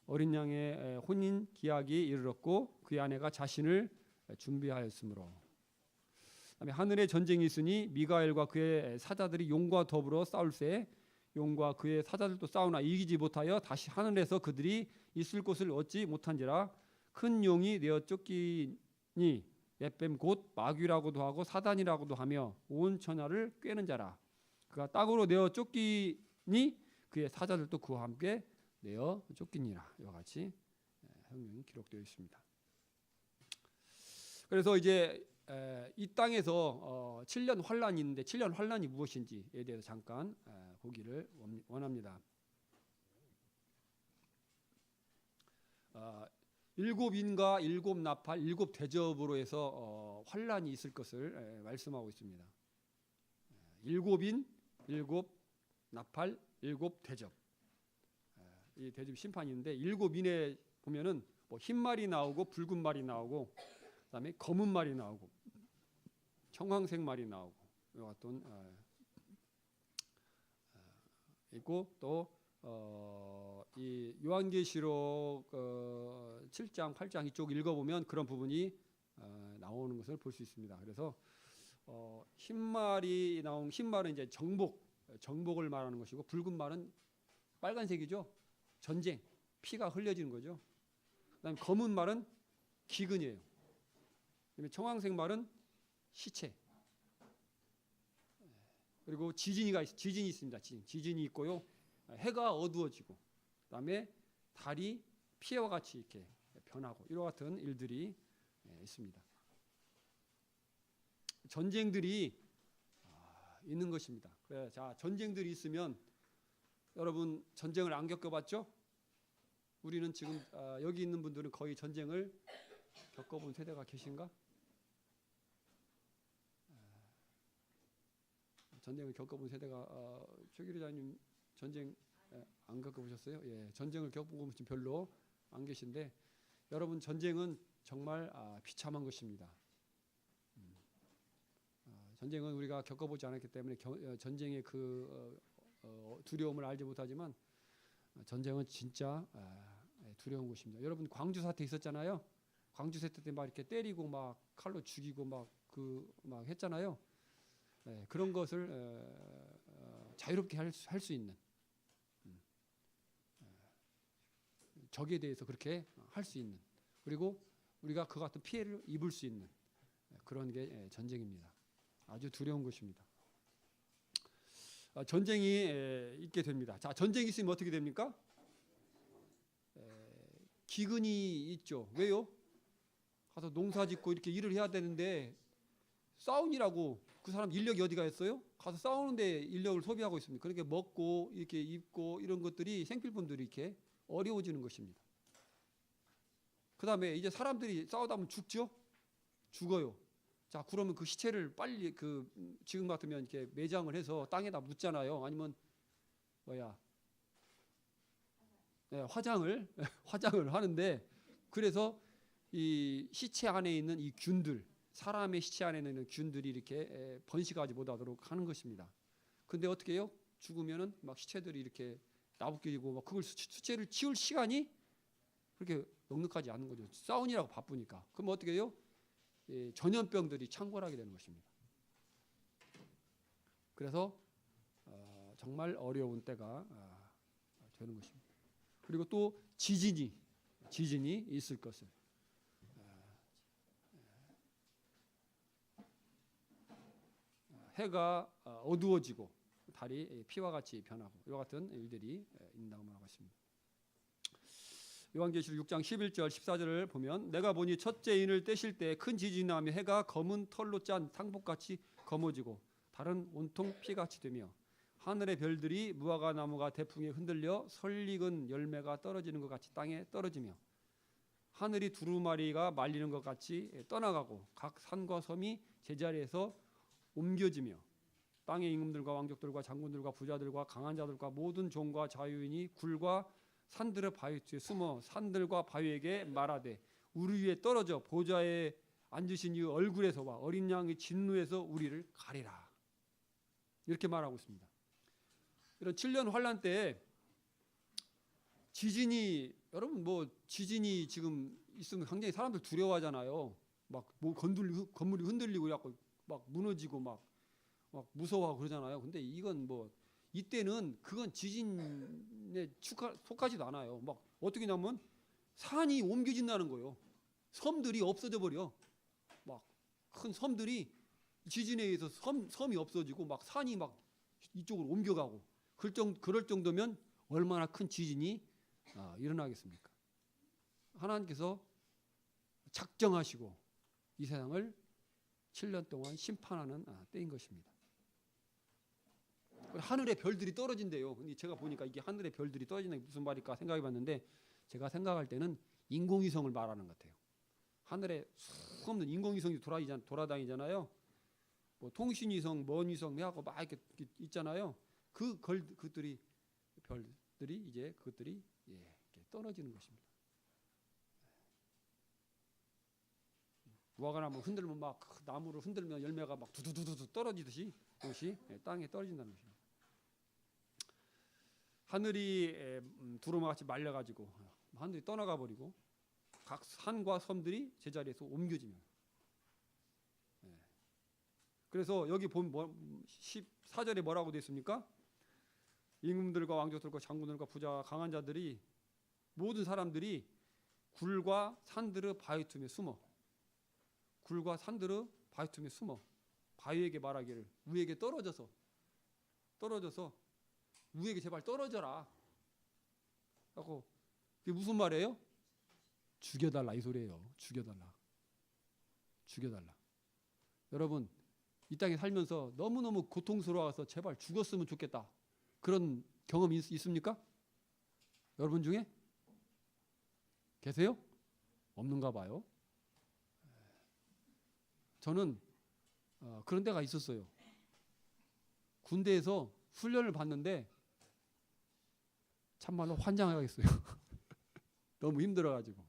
Speaker 1: 어린 양의 혼인 기약이 이르렀고 그의 아내가 자신을 준비하였으므로. 그다음에 하늘에 전쟁이 있으니 미가엘과 그의 사자들이 용과 더불어 싸울세. 용과 그의 사자들도 싸우나 이기지 못하여 다시 하늘에서 그들이 있을 곳을 얻지 못한지라. 큰 용이 내어 쫓기니 햇뱀 곧 마귀라고도 하고 사단이라고도 하며 온 천하를 꿰는 자라. 그가 땅으로 내어 쫓기니 그의 사자들도 그와 함께 내어 쫓기니라. 이와 같이 성경이 기록되어 있습니다. 그래서 이제 이 땅에서 7년 환란이 있는데 7년 환란이 무엇인지에 대해서 잠깐 보기를 원합니다. 7인과 7나팔 7대접으로 해서 환란이 있을 것을 말씀하고 있습니다. 7인 7나팔 7대접. 이 대접 심판이 있는데 7인에 보면은 뭐 흰 말이 나오고 붉은 말이 나오고 그다음에 검은 말이 나오고 청황색 말이 나오고 이와 같은 있고 또 이 요한계시록 7장 8장 이쪽 읽어보면 그런 부분이 나오는 것을 볼 수 있습니다. 그래서 흰 말이 나온 흰 말은 이제 정복을 말하는 것이고 붉은 말은 빨간색이죠. 전쟁, 피가 흘려지는 거죠. 그다음에 검은 말은 기근이에요. 그다음에 청황색 말은 시체. 그리고 지진이 있습니다. 지진이 있고요. 해가 어두워지고 그다음에 달이 피해와 같이 이렇게 변하고 이와 같은 일들이 있습니다. 전쟁들이 있는 것입니다. 그래, 자 전쟁들이 있으면 여러분 전쟁을 안 겪어봤죠? 우리는 지금 여기 있는 분들은 거의 전쟁을 겪어본 세대가 계신가? 전쟁을 겪어본 세대가 최기리자님 전쟁 안 겪어보셨어요? 예, 전쟁을 겪어본 분은 별로 안 계신데 여러분 전쟁은 정말 비참한 것입니다. 전쟁은 우리가 겪어보지 않았기 때문에 전쟁의 그 두려움을 알지 못하지만 전쟁은 진짜 두려운 것입니다. 여러분 광주 사태 있었잖아요. 광주 사태 때 막 이렇게 때리고 막 칼로 죽이고 막 했잖아요. 그런 것을 자유롭게 할 수 있는 적에 대해서 그렇게 할 수 있는 그리고 우리가 그 같은 피해를 입을 수 있는 그런 게 전쟁입니다. 아주 두려운 것입니다. 전쟁이 있게 됩니다. 자, 전쟁이 있으면 어떻게 됩니까? 기근이 있죠. 왜요? 가서 농사 짓고 이렇게 일을 해야 되는데 싸우니라고 그 사람 인력이 어디가 있어요? 가서 싸우는데 인력을 소비하고 있습니다. 그렇게 먹고 이렇게 입고 이런 것들이 생필품들이 이렇게 어려워지는 것입니다. 그 다음에 이제 사람들이 싸우다 보면 죽죠? 죽어요. 자, 그러면 그 시체를 빨리 지금 같으면 이렇게 매장을 해서 땅에다 묻잖아요. 아니면 화장을 하는데 그래서 이 시체 안에 있는 이 균들 사람의 시체 안에 있는 균들이 이렇게 번식하지 못하도록 하는 것입니다. 근데 어떻게 해요? 죽으면은 막 시체들이 이렇게 나부끼고 막 그걸 수체를 치울 시간이 그렇게 넉넉하지 않은 거죠. 싸우느라고 바쁘니까. 그럼 어떻게 해요? 전염병들이 창궐하게 되는 것입니다. 그래서 정말 어려운 때가 되는 것입니다. 그리고 또 지진이 있을 것을 해가 어두워지고 달이 피와 같이 변하고 이와 같은 일들이 있는다고 말하고 있습니다. 요한계시록 6장 11절 14절을 보면 내가 보니 첫째 인을 떼실 때 큰 지진이 나며 해가 검은 털로 짠 상복같이 검어지고 달은 온통 피같이 되며 하늘의 별들이 무화과 나무가 대풍에 흔들려 설익은 열매가 떨어지는 것 같이 땅에 떨어지며 하늘이 두루마리가 말리는 것 같이 떠나가고 각 산과 섬이 제자리에서 옮겨지며 땅의 임금들과 왕족들과 장군들과 부자들과 강한 자들과 모든 종과 자유인이 굴과 산들의 바위 뒤에 숨어 산들과 바위에게 말하되 우리 위에 떨어져 보좌에 앉으신 이 얼굴에서와 어린 양의 진노에서 우리를 가리라. 이렇게 말하고 있습니다. 이런 7년 환란 때 지진이, 여러분 뭐 지진이 지금 있으면 굉장히 사람들 두려워하잖아요. 막 뭐 건물이 흔들리고 막 무너지고 막 무서워하고 그러잖아요. 근데 이건 뭐 이때는 그건 지진에 속하지도 않아요. 막 어떻게 냐면 산이 옮겨진다는 거예요. 섬들이 없어져 버려. 막 큰 섬들이 지진에 의해서 섬이 없어지고 막 산이 막 이쪽으로 옮겨가고 그럴 정도면 얼마나 큰 지진이 일어나겠습니까? 하나님께서 작정하시고 이 세상을 7년 동안 심판하는 때인 것입니다. 하늘의 별들이 떨어진대요. 근데 제가 보니까 이게 하늘의 별들이 떨어지는 게 무슨 말일까 생각해 봤는데 제가 생각할 때는 인공위성을 말하는 것 같아요. 하늘에 수없는 인공위성이 돌아다니잖아요. 뭐 통신위성, 먼위성 하고 막 이렇게 있잖아요. 그것들이 별들이 이제 그것들이 이렇게 떨어지는 것입니다. 무화과 나무 흔들면 막 나무를 흔들면 열매가 막 두두두두 떨어지듯이 그것이 땅에 떨어진다는 것입니다. 하늘이 두루마같이 말려가지고 하늘이 떠나가 버리고 각 산과 섬들이 제자리에서 옮겨지면. 그래서 여기 보면 14절에 뭐라고 되어 있습니까? 임금들과 왕족들과 장군들과 부자 강한 자들이 모든 사람들이 굴과 산들의 바위 틈에 숨어 굴과 산들의 바위 틈에 숨어 바위에게 말하기를 우에게 떨어져서 우에게 제발 떨어져라 하고 그게 무슨 말이에요? 죽여달라 이 소리예요. 죽여달라. 여러분 이 땅에 살면서 너무너무 고통스러워서 제발 죽었으면 좋겠다 그런 경험이 있습니까? 여러분 중에? 계세요? 없는가 봐요. 저는 그런 데가 있었어요. 군대에서 훈련을 받는데 참말로 환장하겠어요. 너무 힘들어가지고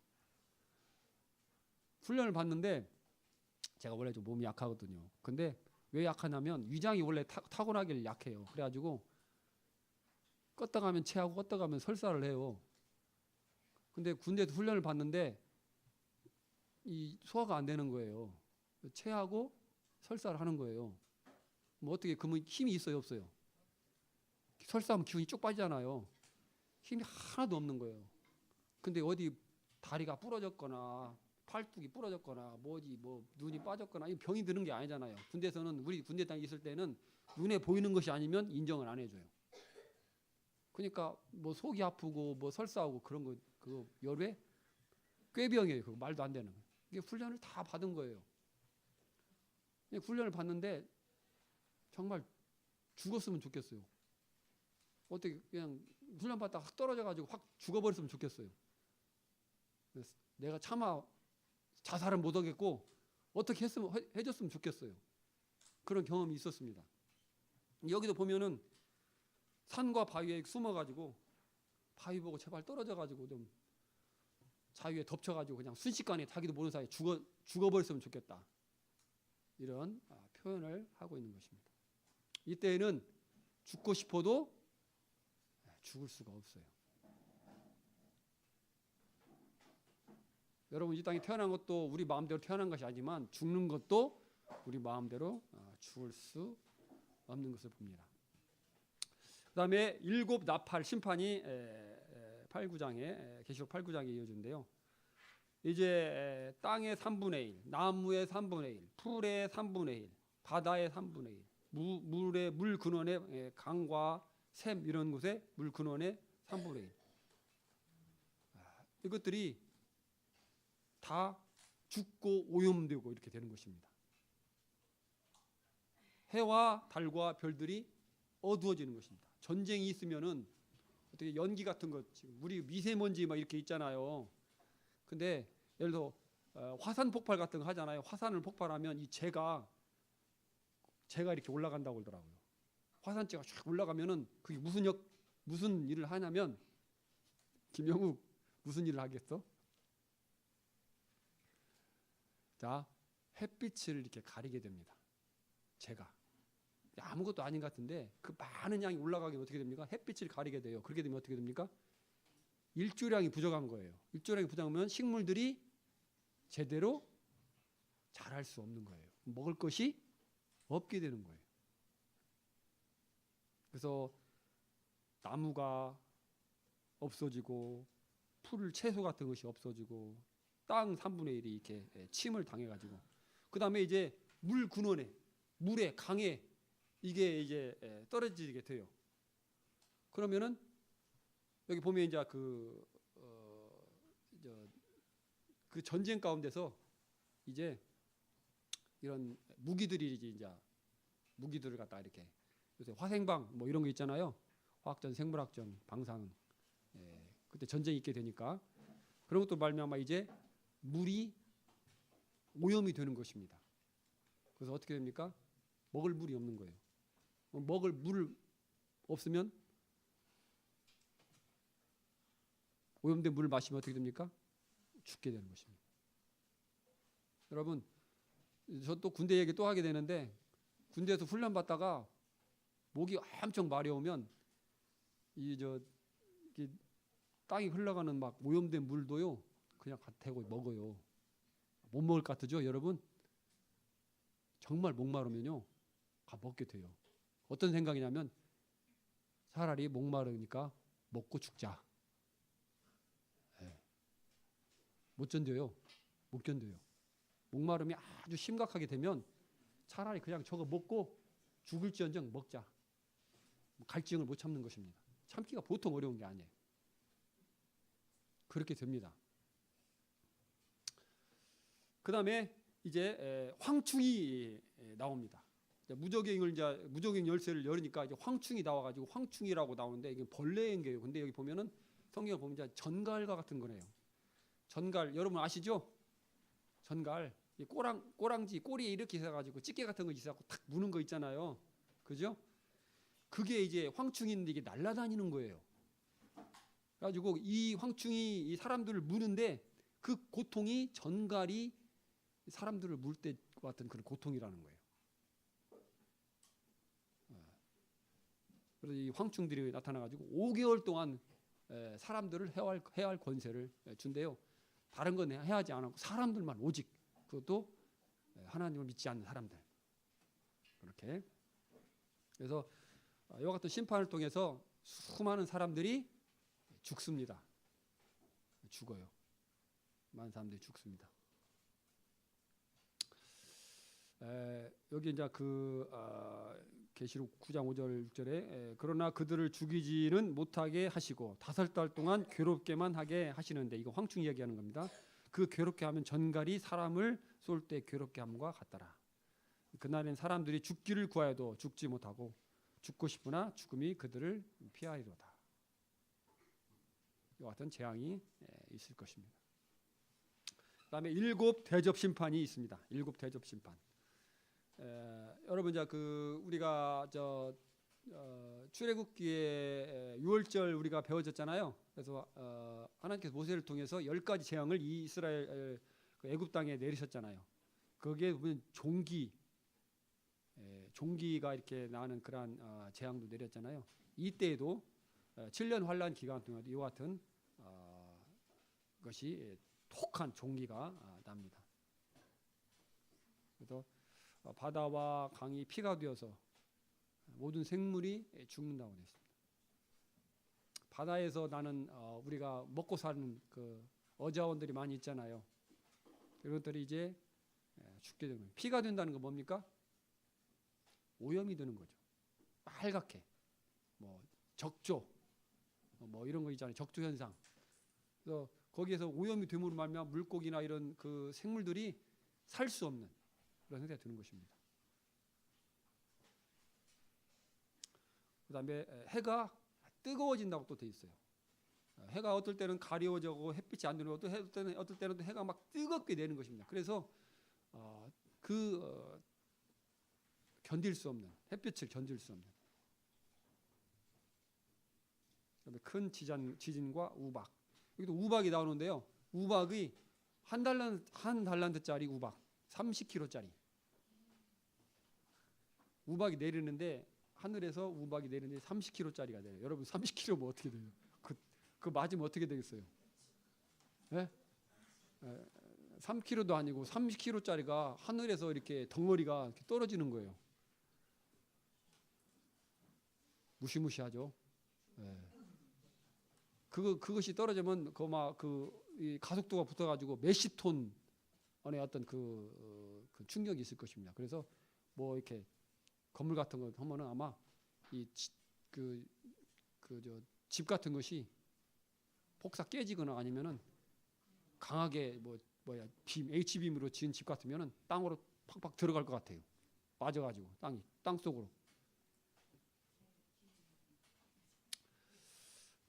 Speaker 1: 훈련을 받는데 제가 원래 좀 몸이 약하거든요. 근데 왜 약하냐면 위장이 원래 타고나길 약해요. 그래가지고 껐다 가면 체하고 껐다 가면 설사를 해요. 근데 군대에서 훈련을 받는데 이 소화가 안 되는 거예요. 체하고 설사를 하는 거예요. 뭐 어떻게 그러면 힘이 있어요, 없어요? 설사하면 기운이 쭉 빠지잖아요. 힘이 하나도 없는 거예요. 근데 어디 다리가 부러졌거나 팔뚝이 부러졌거나 뭐 눈이 빠졌거나 이 병이 드는 게 아니잖아요. 군대에서는 우리 군대 땅에 있을 때는 눈에 보이는 것이 아니면 인정을 안 해줘요. 그러니까 뭐 속이 아프고 뭐 설사하고 그런 거 그거 열외 꾀병이에요. 그거 말도 안 되는 거예요. 이게 훈련을 다 받은 거예요. 훈련을 받는데 정말 죽었으면 좋겠어요. 어떻게 그냥 훈련 받다가 확 떨어져가지고 확 죽어버렸으면 좋겠어요. 내가 차마 자살은 못하겠고 어떻게 해줬으면 좋겠어요. 그런 경험이 있었습니다. 여기도 보면은 산과 바위에 숨어가지고 바위 보고 제발 떨어져가지고 좀 자유에 덮쳐가지고 그냥 순식간에 자기도 모르는 사이에 죽어버렸으면 좋겠다. 이런 표현을 하고 있는 것입니다. 이때에는 죽고 싶어도 죽을 수가 없어요. 여러분 이 땅에 태어난 것도 우리 마음대로 태어난 것이 아니지만 죽는 것도 우리 마음대로 죽을 수 없는 것을 봅니다. 그 다음에 7 나팔 심판이 8, 9장에 계시록 8, 9장에 이어지는데요. 이제 땅의 3분의 1, 나무의 3분의 1, 풀의 3분의 1, 바다의 3분의 1, 물의 물 근원의 강과 샘 이런 곳에 물 근원의 3분의 1. 이것들이 다 죽고 오염되고 이렇게 되는 것입니다. 해와 달과 별들이 어두워지는 것입니다. 전쟁이 있으면은 어떻게 연기 같은 것, 우리 미세먼지 막 이렇게 있잖아요. 근데 예를 들어 화산 폭발 같은 거 하잖아요. 화산을 폭발하면 이 재가 이렇게 올라간다고 그러더라고요. 화산재가 쫙 올라가면은 그게 무슨 일을 하냐면, 김영욱 무슨 일을 하겠어? 자, 햇빛을 이렇게 가리게 됩니다. 재가 아무것도 아닌 것 같은데 그 많은 양이 올라가게 어떻게 됩니까? 햇빛을 가리게 돼요. 그렇게 되면 어떻게 됩니까? 일조량이 부족한 거예요. 일조량이 부족하면 식물들이 제대로 자랄 수 없는 거예요. 먹을 것이 없게 되는 거예요. 그래서 나무가 없어지고 풀 채소 같은 것이 없어지고 땅 3분의 1이 이렇게 침을 당해가지고, 그 다음에 이제 물 근원에, 물에, 강에 이게 이제 떨어지게 돼요. 그러면은 여기 보면 이제 그 전쟁 가운데서 이제 이런 무기들을 갖다 이렇게, 요새 화생방 뭐 이런 거 있잖아요. 화학전, 생물학전, 방사능. 그때 전쟁이 있게 되니까 그런 것도 말미암아 이제 물이 오염이 되는 것입니다. 그래서 어떻게 됩니까? 먹을 물이 없는 거예요. 먹을 물 없으면 오염된 물을 마시면 어떻게 됩니까? 죽게 되는 것입니다. 여러분, 저 또 군대 얘기 또 하게 되는데, 군대에서 훈련 받다가 목이 엄청 마려우면 이 땅이 흘러가는 막 오염된 물도요 그냥 대고 먹어요. 못 먹을 것 같으죠, 여러분? 정말 목마르면요 먹게 돼요. 어떤 생각이냐면, 차라리 목마르니까 먹고 죽자. 못 견뎌요. 못 견뎌요. 목마름이 아주 심각하게 되면 차라리 그냥 저거 먹고 죽을지언정 먹자. 갈증을 못 참는 것입니다. 참기가 보통 어려운 게 아니에요. 그렇게 됩니다. 그 다음에 이제 황충이 나옵니다. 무적행 열쇠를 열으니까 이제 황충이 나와가지고 황충이라고 나오는데 이게 벌레인 거예요. 근데 여기 보면은 성경을 보면 이제 전갈과 같은 거네요. 전갈 여러분 아시죠? 전갈 꼬랑지 꼬리에 이렇게 있어가지고 찌개 같은 거 있어갖고 탁 무는 거 있잖아요. 그죠? 그게 이제 황충인데 이게 날아다니는 거예요. 그래가지고 이 황충이 이 사람들을 무는데 그 고통이 전갈이 사람들을 물 때 같은 그런 고통이라는 거예요. 그래서 이 황충들이 나타나가지고 5개월 동안 사람들을 해할 권세를 준대요. 다른 건 해하지 않고 사람들만 오직, 그것도 하나님을 믿지 않는 사람들. 그렇게. 그래서 이와 같은 심판을 통해서 수많은 사람들이 죽습니다. 죽어요. 많은 사람들이 죽습니다. 여기 이제 계시록 9장 5절 6절에 그러나 그들을 죽이지는 못하게 하시고 5달 동안 괴롭게만 하게 하시는데, 이거 황충 이야기하는 겁니다. 그 괴롭게 하면 전갈이 사람을 쏠 때 괴롭게 함과 같더라. 그날엔 사람들이 죽기를 구하여도 죽지 못하고 죽고 싶으나 죽음이 그들을 피하리로다. 이와 같은 재앙이 있을 것입니다. 그다음에 7 대접 심판이 있습니다. 7 대접 심판. 여러분 이제 우리가 출애굽기에 유월절 우리가 배워졌잖아요. 그래서 하나님께서 모세를 통해서 10가지 재앙을 이스라엘 애굽 땅에 내리셨잖아요. 거기에 보면 종기가 이렇게 나는 그러한 재앙도 내렸잖아요. 이때에도 7년 환란 기간 동안 이와 같은 것이 독한 종기가 납니다. 그래서 바다와 강이 피가 되어서 모든 생물이 죽는다고 했습니다. 바다에서 나는 우리가 먹고 사는 그 어자원들이 많이 있잖아요. 그것들이 이제 죽게 되는 거예요. 피가 된다는 건 뭡니까? 오염이 되는 거죠. 빨갛게 뭐 적조 뭐 이런 거 있잖아요. 적조 현상. 그래서 거기에서 오염이 됨으로 말미암아 물고기나 이런 그 생물들이 살 수 없는 그런 상태가 되는 것입니다. 그 다음에 해가 뜨거워진다고 또 돼 있어요. 해가 어떨 때는 가려져고 햇빛이 안 들어오고 어떨 때는 해가 막 뜨겁게 되는 것입니다. 그래서 견딜 수 없는 햇빛을 견딜 수 없는 그다음에 큰 지진과 우박. 여기도 우박이 나오는데요. 우박이 한 달란트짜리 우박 30kg짜리 우박이 내리는데 하늘에서 우박이 내리는데 30kg짜리가 돼요. 여러분 30kg 뭐 어떻게 돼요? 그 맞으면 어떻게 되겠어요? 네? 3kg도 아니고 30kg짜리가 하늘에서 이렇게 덩어리가 이렇게 떨어지는 거예요. 무시무시하죠. 네. 그것이 떨어지면 이 가속도가 붙어가지고 몇십 톤 안에 어떤 그 충격이 있을 것입니다. 그래서 뭐 이렇게 건물 같은 거 하면은 아마 집 같은 것이 폭사 깨지거나 아니면은 강하게 H빔으로 지은 집 같으면은 땅으로 팍팍 들어갈 것 같아요. 빠져가지고 땅 속으로.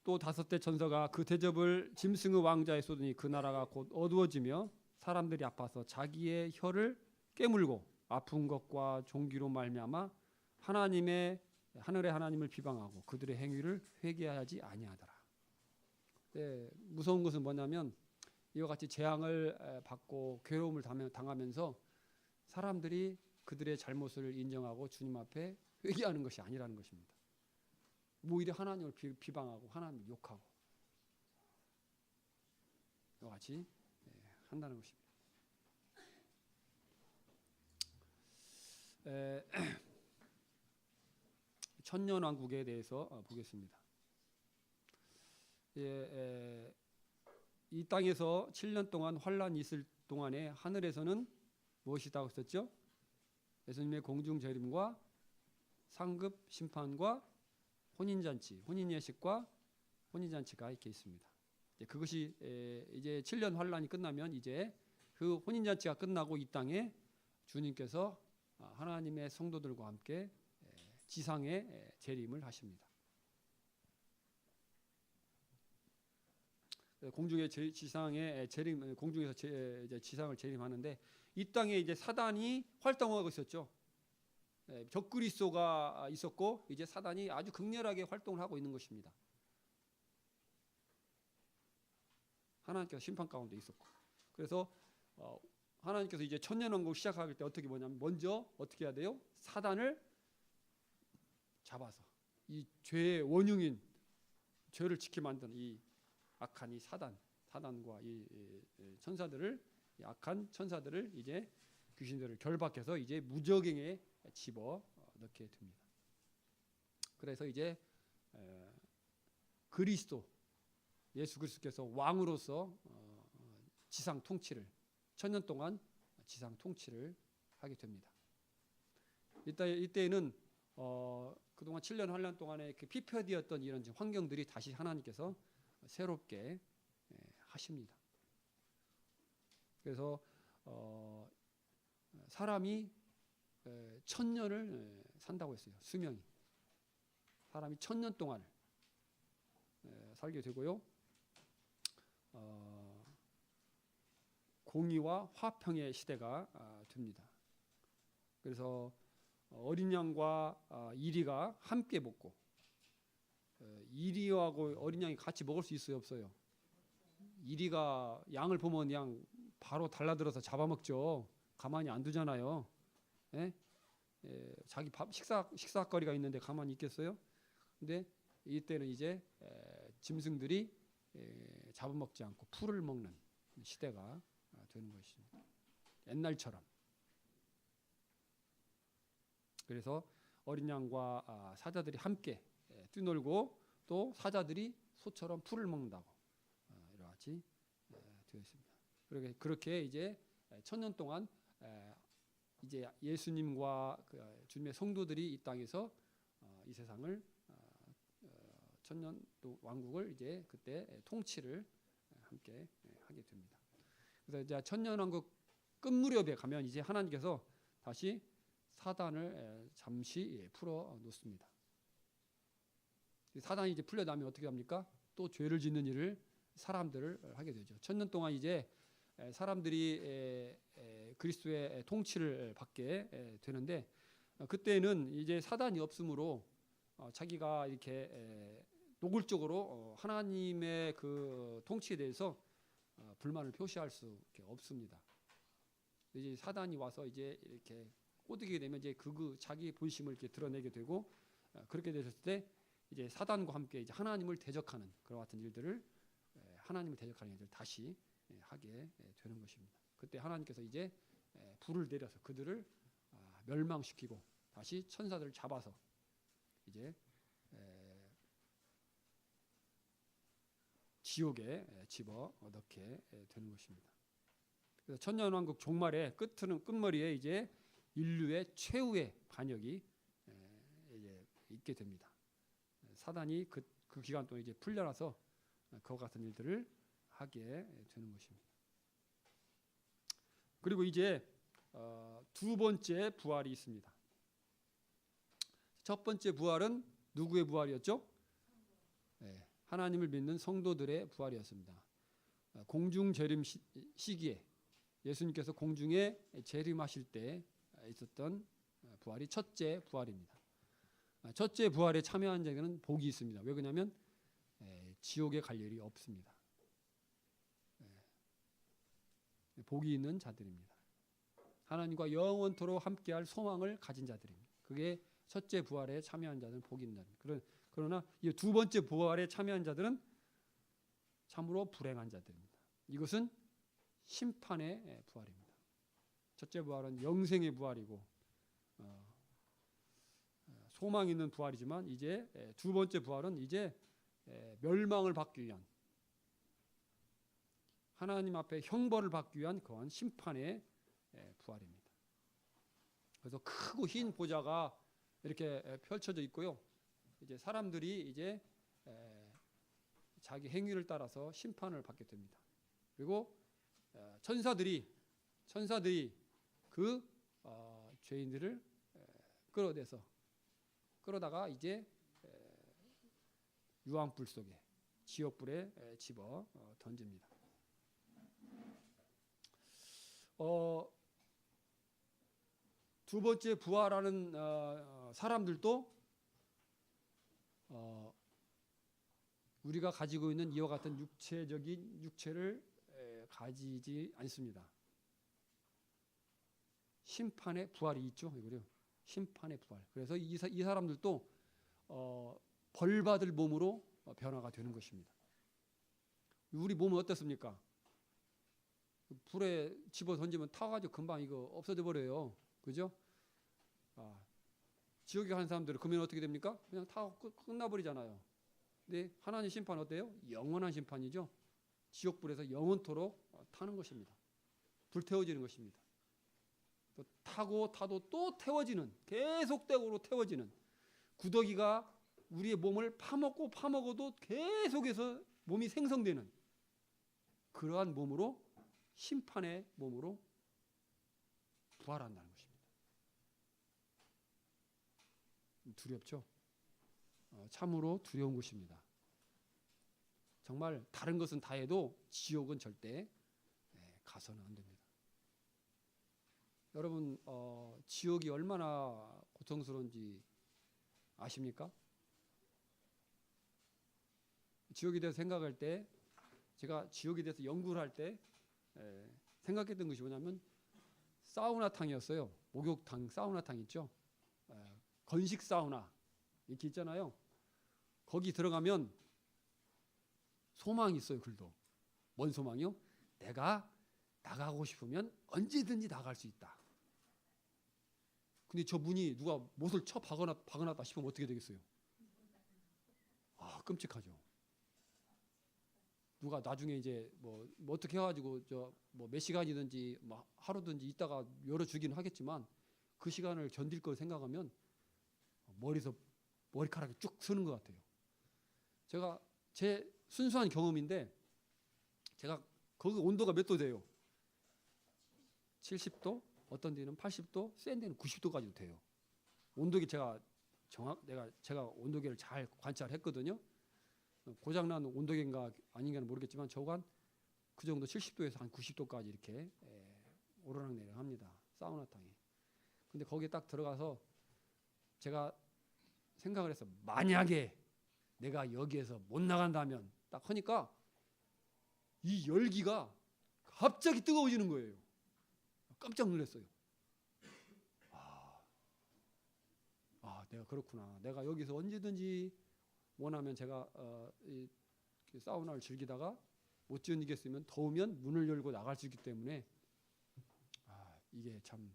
Speaker 1: 또 5대 천사가 그 대접을 짐승의 왕자에 쏟으니 그 나라가 곧 어두워지며 사람들이 아파서 자기의 혀를 깨물고 아픈 것과 종기로 말미암아 하늘의 하나님을 비방하고 그들의 행위를 회개하지 아니하더라. 네, 무서운 것은 뭐냐면 이와 같이 재앙을 받고 괴로움을 당하면서 사람들이 그들의 잘못을 인정하고 주님 앞에 회개하는 것이 아니라는 것입니다. 오히려 하나님을 비방하고 하나님을 욕하고 이와 같이 한다는 것입니다. 천년왕국에 대해서 보겠습니다. 이 땅에서 7년 동안 환란이 있을 동안에 하늘에서는 무엇이 있다고 했었죠? 예수님의 공중 재림과 상급 심판과 혼인잔치, 혼인예식과 혼인잔치가 이렇게 있습니다. 그것이 이제 7년 환란이 끝나면 이제 그 혼인잔치가 끝나고 이 땅에 주님께서 하나님의 성도들과 함께 지상에 재림을 하십니다. 공중의 지상에 재림, 공중에서 이제 지상을 재림하는데 이 땅에 이제 사단이 활동하고 있었죠. 적그리스도가 있었고 이제 사단이 아주 극렬하게 활동을 하고 있는 것입니다. 하나님께서 심판 가운데 있었고 그래서 하나님께서 이제 천년왕국 시작할 때 어떻게 뭐냐면 먼저 어떻게 해야 돼요? 사단을 잡아서 이 죄의 원흉인 죄를 지게 만드는 이 악한 이 사단과 이 천사들을 이 악한 천사들을 이제 귀신들을 결박해서 이제 무저갱에 집어 넣게 됩니다. 그래서 이제 그리스도 예수 그리스도께서 왕으로서 지상 통치를 천년 동안 지상 통치를 하게 됩니다. 이때에는 그동안 7년 환란 동안에 피폐되었던 이런 환경들이 다시 하나님께서 새롭게 하십니다. 그래서 사람이 1000년을 산다고 했어요. 수명이 사람이 1000년 동안 살게 되고요. 공의와 화평의 시대가 됩니다. 그래서 어린 양과 이리가 함께 먹고 이리하고 어린 양이 같이 먹을 수 있어요, 없어요? 이리가 양을 보면 양 바로 달라들어서 잡아먹죠. 가만히 안 두잖아요. 자기 밥 식사거리가 있는데 가만히 있겠어요? 근데 이때는 이제 짐승들이 잡아먹지 않고 풀을 먹는 시대가 되는 것입니다. 옛날처럼. 그래서 어린 양과 사자들이 함께 뛰놀고 또 사자들이 소처럼 풀을 먹는다고 이렇게 되어 있습니다. 그렇게 이제 1000년 동안 이제 예수님과 주님의 성도들이 이 땅에서 이 세상을 천년 왕국을 이제 그때 통치를 함께 하게 됩니다. 그래서 이제 천년 왕국 끝 무렵에 가면 이제 하나님께서 다시 사단을 잠시 풀어 놓습니다. 사단이 이제 풀려나면 어떻게 합니까? 또 죄를 짓는 일을 사람들을 하게 되죠. 1000년 동안 이제 사람들이 그리스도의 통치를 받게 되는데, 그때는 이제 사단이 없으므로 자기가 이렇게 노골적으로 하나님의 그 통치에 대해서 불만을 표시할 수 없습니다. 이제 사단이 와서 이제 이렇게 꼬드기게 되면 이제 그 자기 본심을 이렇게 드러내게 되고, 그렇게 되셨을 때 이제 사단과 함께 이제 하나님을 대적하는 그런 같은 일들을, 하나님을 대적하는 일들을 다시 하게 되는 것입니다. 그때 하나님께서 이제 불을 내려서 그들을 멸망시키고 다시 천사들을 잡아서 이제 지옥에 집어 넣게 되는 것입니다. 그래서 천년왕국 종말의 끝머리에 이제 인류의 최후의 반역이 이제 있게 됩니다. 사단이 그 기간 동안 이제 풀려나서 그와 같은 일들을 하게 되는 것입니다. 그리고 이제 두 번째 부활이 있습니다. 첫 번째 부활은 누구의 부활이었죠? 하나님을 믿는 성도들의 부활이었습니다. 공중 재림 시기에 예수님께서 공중에 재림하실 때 있었던 부활이 첫째 부활입니다. 첫째 부활에 참여한 자에게는 복이 있습니다. 왜 그러냐면 지옥에 갈 일이 없습니다. 복이 있는 자들입니다. 하나님과 영원토록 함께할 소망을 가진 자들입니다. 그게 첫째 부활에 참여한 자들은 복이 있는 자들입니다. 그러나 이 두 번째 부활에 참여한 자들은 참으로 불행한 자들입니다. 이것은 심판의 부활입니다. 첫째 부활은 영생의 부활이고 소망 있는 부활이지만, 이제 두 번째 부활은 이제 멸망을 받기 위한, 하나님 앞에 형벌을 받기 위한 그런 심판의 부활입니다. 그래서 크고 흰 보좌가 이렇게 펼쳐져 있고요. 이제 사람들이 이제 자기 행위를 따라서 심판을 받게 됩니다. 그리고 천사들이 그 죄인들을 끌어다가 이제 유황불 속에, 지옥불에 집어 던집니다. 두 번째 부활하는 사람들도 우리가 가지고 있는 이와 같은 육체적인 육체를 가지지 않습니다. 심판의 부활이 있죠. 이거요. 심판의 부활. 그래서 이 사람들도 벌받을 몸으로 변화가 되는 것입니다. 우리 몸은 어떻습니까? 불에 집어 던지면 타가지고 금방 이거 없어져 버려요. 그죠? 지옥에 가는 사람들은 그러면 어떻게 됩니까? 그냥 타고 끝나버리잖아요. 근데 하나님 심판 어때요? 영원한 심판이죠. 지옥불에서 영원토록 타는 것입니다. 불태워지는 것입니다. 또 타도 또 태워지는, 계속적으로 태워지는, 구더기가 우리의 몸을 파먹어도 계속해서 몸이 생성되는 그러한 몸으로, 심판의 몸으로 부활한다는 것입니다. 두렵죠? 참으로 두려운 것입니다. 정말 다른 것은 다 해도 지옥은 절대 가서는 안 됩니다. 여러분, 지옥이 얼마나 고통스러운지 아십니까? 지옥에 대해서 생각할 때, 제가 지옥에 대해서 연구를 할 때 생각했던 것이 뭐냐면 사우나탕이었어요. 목욕탕, 사우나탕 있죠. 건식 사우나 이렇게 있잖아요. 거기 들어가면 소망이 있어요. 글도. 뭔 소망이요? 내가 나가고 싶으면 언제든지 나갈 수 있다. 근데 저 문이 누가 못을 쳐 박아놨다 싶으면 어떻게 되겠어요? 끔찍하죠. 누가 나중에 이제 뭐 어떻게 해가지고 뭐 몇 시간이든지 뭐 하루든지 있다가 열어주기는 하겠지만, 그 시간을 견딜 걸 생각하면 머리에서 머리카락이 쭉 서는 것 같아요. 제가 제 순수한 경험인데, 제가 거기 온도가 몇 도 돼요? 70도, 어떤 데는 80도, 센 데는 90도까지도 돼요. 온도계 제가 온도계를 잘 관찰했거든요. 고장난 온도계인가 아닌가는 모르겠지만 저간 그 정도 70도에서 한 90도까지 이렇게 오르락내리락 합니다. 사우나탕이. 근데 거기에 딱 들어가서 제가 생각을 해서 만약에 내가 여기에서 못 나간다면 딱 하니까 이 열기가 갑자기 뜨거워지는 거예요. 깜짝 놀랐어요. 내가 그렇구나. 내가 여기서 언제든지 원하면 제가 이 사우나를 즐기다가 못 견디겠으면 더우면 문을 열고 나갈 수 있기 때문에 이게 참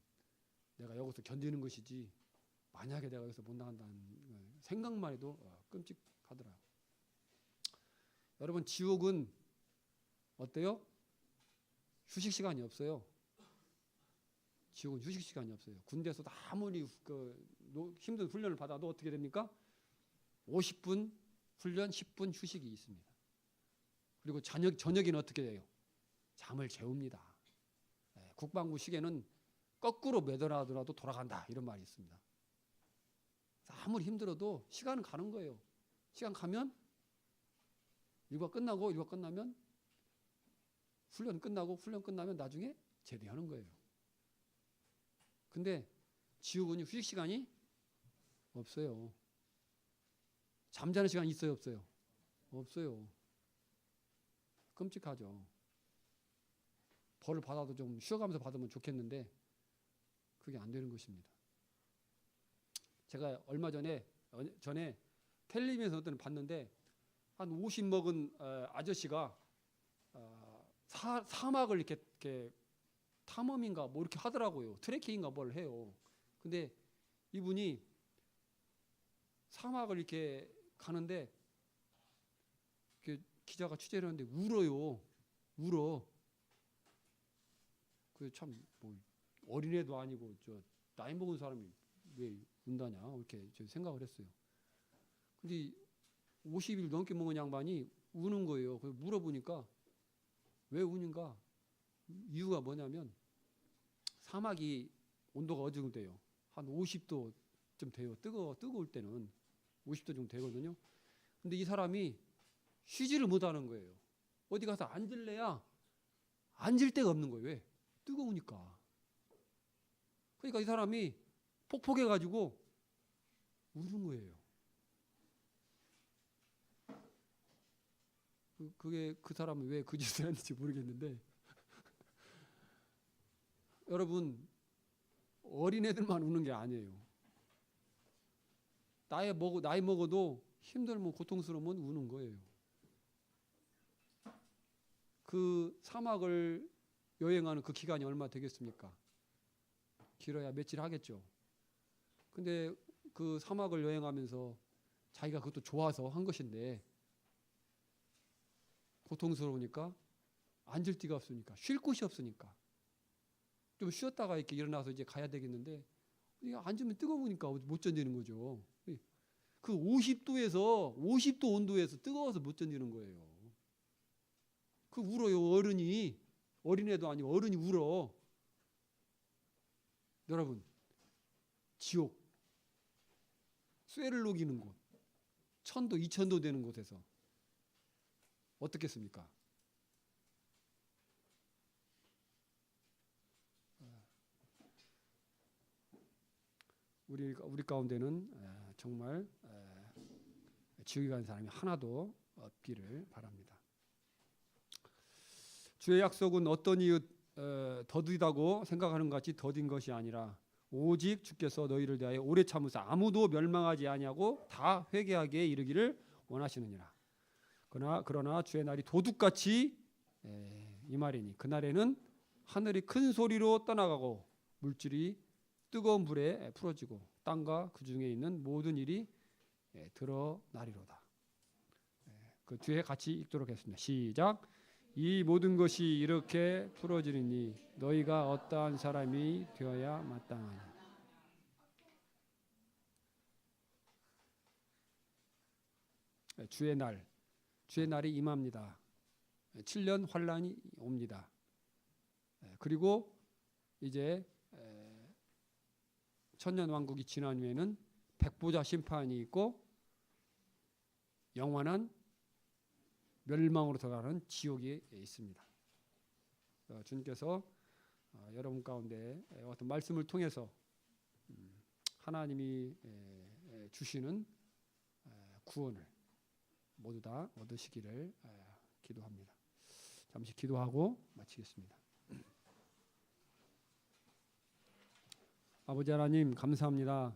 Speaker 1: 내가 여기서 견디는 것이지 만약에 내가 여기서 못 나간다는 생각만 해도 끔찍하더라. 여러분 지옥은 어때요? 휴식 시간이 없어요. 지옥은 휴식 시간이 없어요. 군대에서도 아무리 힘든 훈련을 받아도 어떻게 됩니까? 50분 훈련, 10분 휴식이 있습니다. 그리고 저녁에는 어떻게 돼요? 잠을 재웁니다. 국방부 시계는 거꾸로 매달아더라도 돌아간다 이런 말이 있습니다. 아무리 힘들어도 시간은 가는 거예요. 시간 가면 일과 끝나면 훈련 끝나면 나중에 제대하는 거예요. 근데 지옥은 휴식 시간이 없어요. 잠자는 시간 있어요, 없어요? 없어요. 끔찍하죠. 벌을 받아도 좀 쉬어가면서 받으면 좋겠는데 그게 안 되는 것입니다. 제가 얼마 전에 텔레비전에서 어떤 봤는데 한 50 먹은 아저씨가 사막을 이렇게 탐험인가 뭐 이렇게 하더라고요. 트레킹인가 뭘 해요. 근데 이분이 사막을 이렇게 가는데 기자가 취재를 하는데 울어. 그 참 뭐 어린애도 아니고 나이 먹은 사람이 왜 운다냐 이렇게 생각을 했어요. 근데 50일 넘게 먹은 양반이 우는 거예요. 그래서 물어보니까 왜 우는가? 이유가 뭐냐면 사막이 온도가 어느 정도 돼요. 한 50도 좀 돼요. 뜨거울 때는 50도 정도 되거든요. 근데 이 사람이 쉬지를 못하는 거예요. 어디 가서 앉을래야 앉을 데가 없는 거예요. 왜? 뜨거우니까. 그러니까 이 사람이 폭폭해가지고 우는 거예요. 그게 그 사람은 왜 그 짓을 했는지 모르겠는데 여러분 어린애들만 우는 게 아니에요. 나이 먹어도 힘들면 고통스러우면 우는 거예요. 그 사막을 여행하는 그 기간이 얼마 되겠습니까? 길어야 며칠 하겠죠. 근데 그 사막을 여행하면서 자기가 그것도 좋아서 한 것인데 고통스러우니까 앉을 데가 없으니까 쉴 곳이 없으니까 좀 쉬었다가 이렇게 일어나서 이제 가야 되겠는데 앉으면 뜨거우니까 못 견디는 거죠. 그 50도 온도에서 뜨거워서 못 견디는 거예요. 그 울어요. 어린애도 아니고 어른이 울어. 여러분 지옥 쇠를 녹이는 곳 1000도 2000도 되는 곳에서 어떻겠습니까? 우리 가운데는 정말 지옥에 가는 사람이 하나도 없기를 바랍니다. 주의 약속은 어떤 이웃 더디다고 생각하는 것 같이 더딘 것이 아니라 오직 주께서 너희를 대하여 오래 참으사 아무도 멸망하지 아니하고 다 회개하게 이르기를 원하시느니라. 그러나 주의 날이 도둑같이 이 말이니 그날에는 하늘이 큰 소리로 떠나가고 물질이 뜨거운 불에 풀어지고 땅과 그 중에 있는 모든 일이 드러나리로다. 그 뒤에 같이 읽도록 하겠습니다. 시작. 이 모든 것이 이렇게 풀어지리니 너희가 어떠한 사람이 되어야 마땅하니. 주의 날이 임합니다. 7년 환란이 옵니다. 그리고 이제 천년왕국이 지난 후에는 백보자 심판이 있고 영원한 멸망으로 들어가는 지옥이 있습니다. 주님께서 여러분 가운데 어떤 말씀을 통해서 하나님이 주시는 구원을 모두 다 얻으시기를 기도합니다. 잠시 기도하고 마치겠습니다. 아버지 하나님 감사합니다.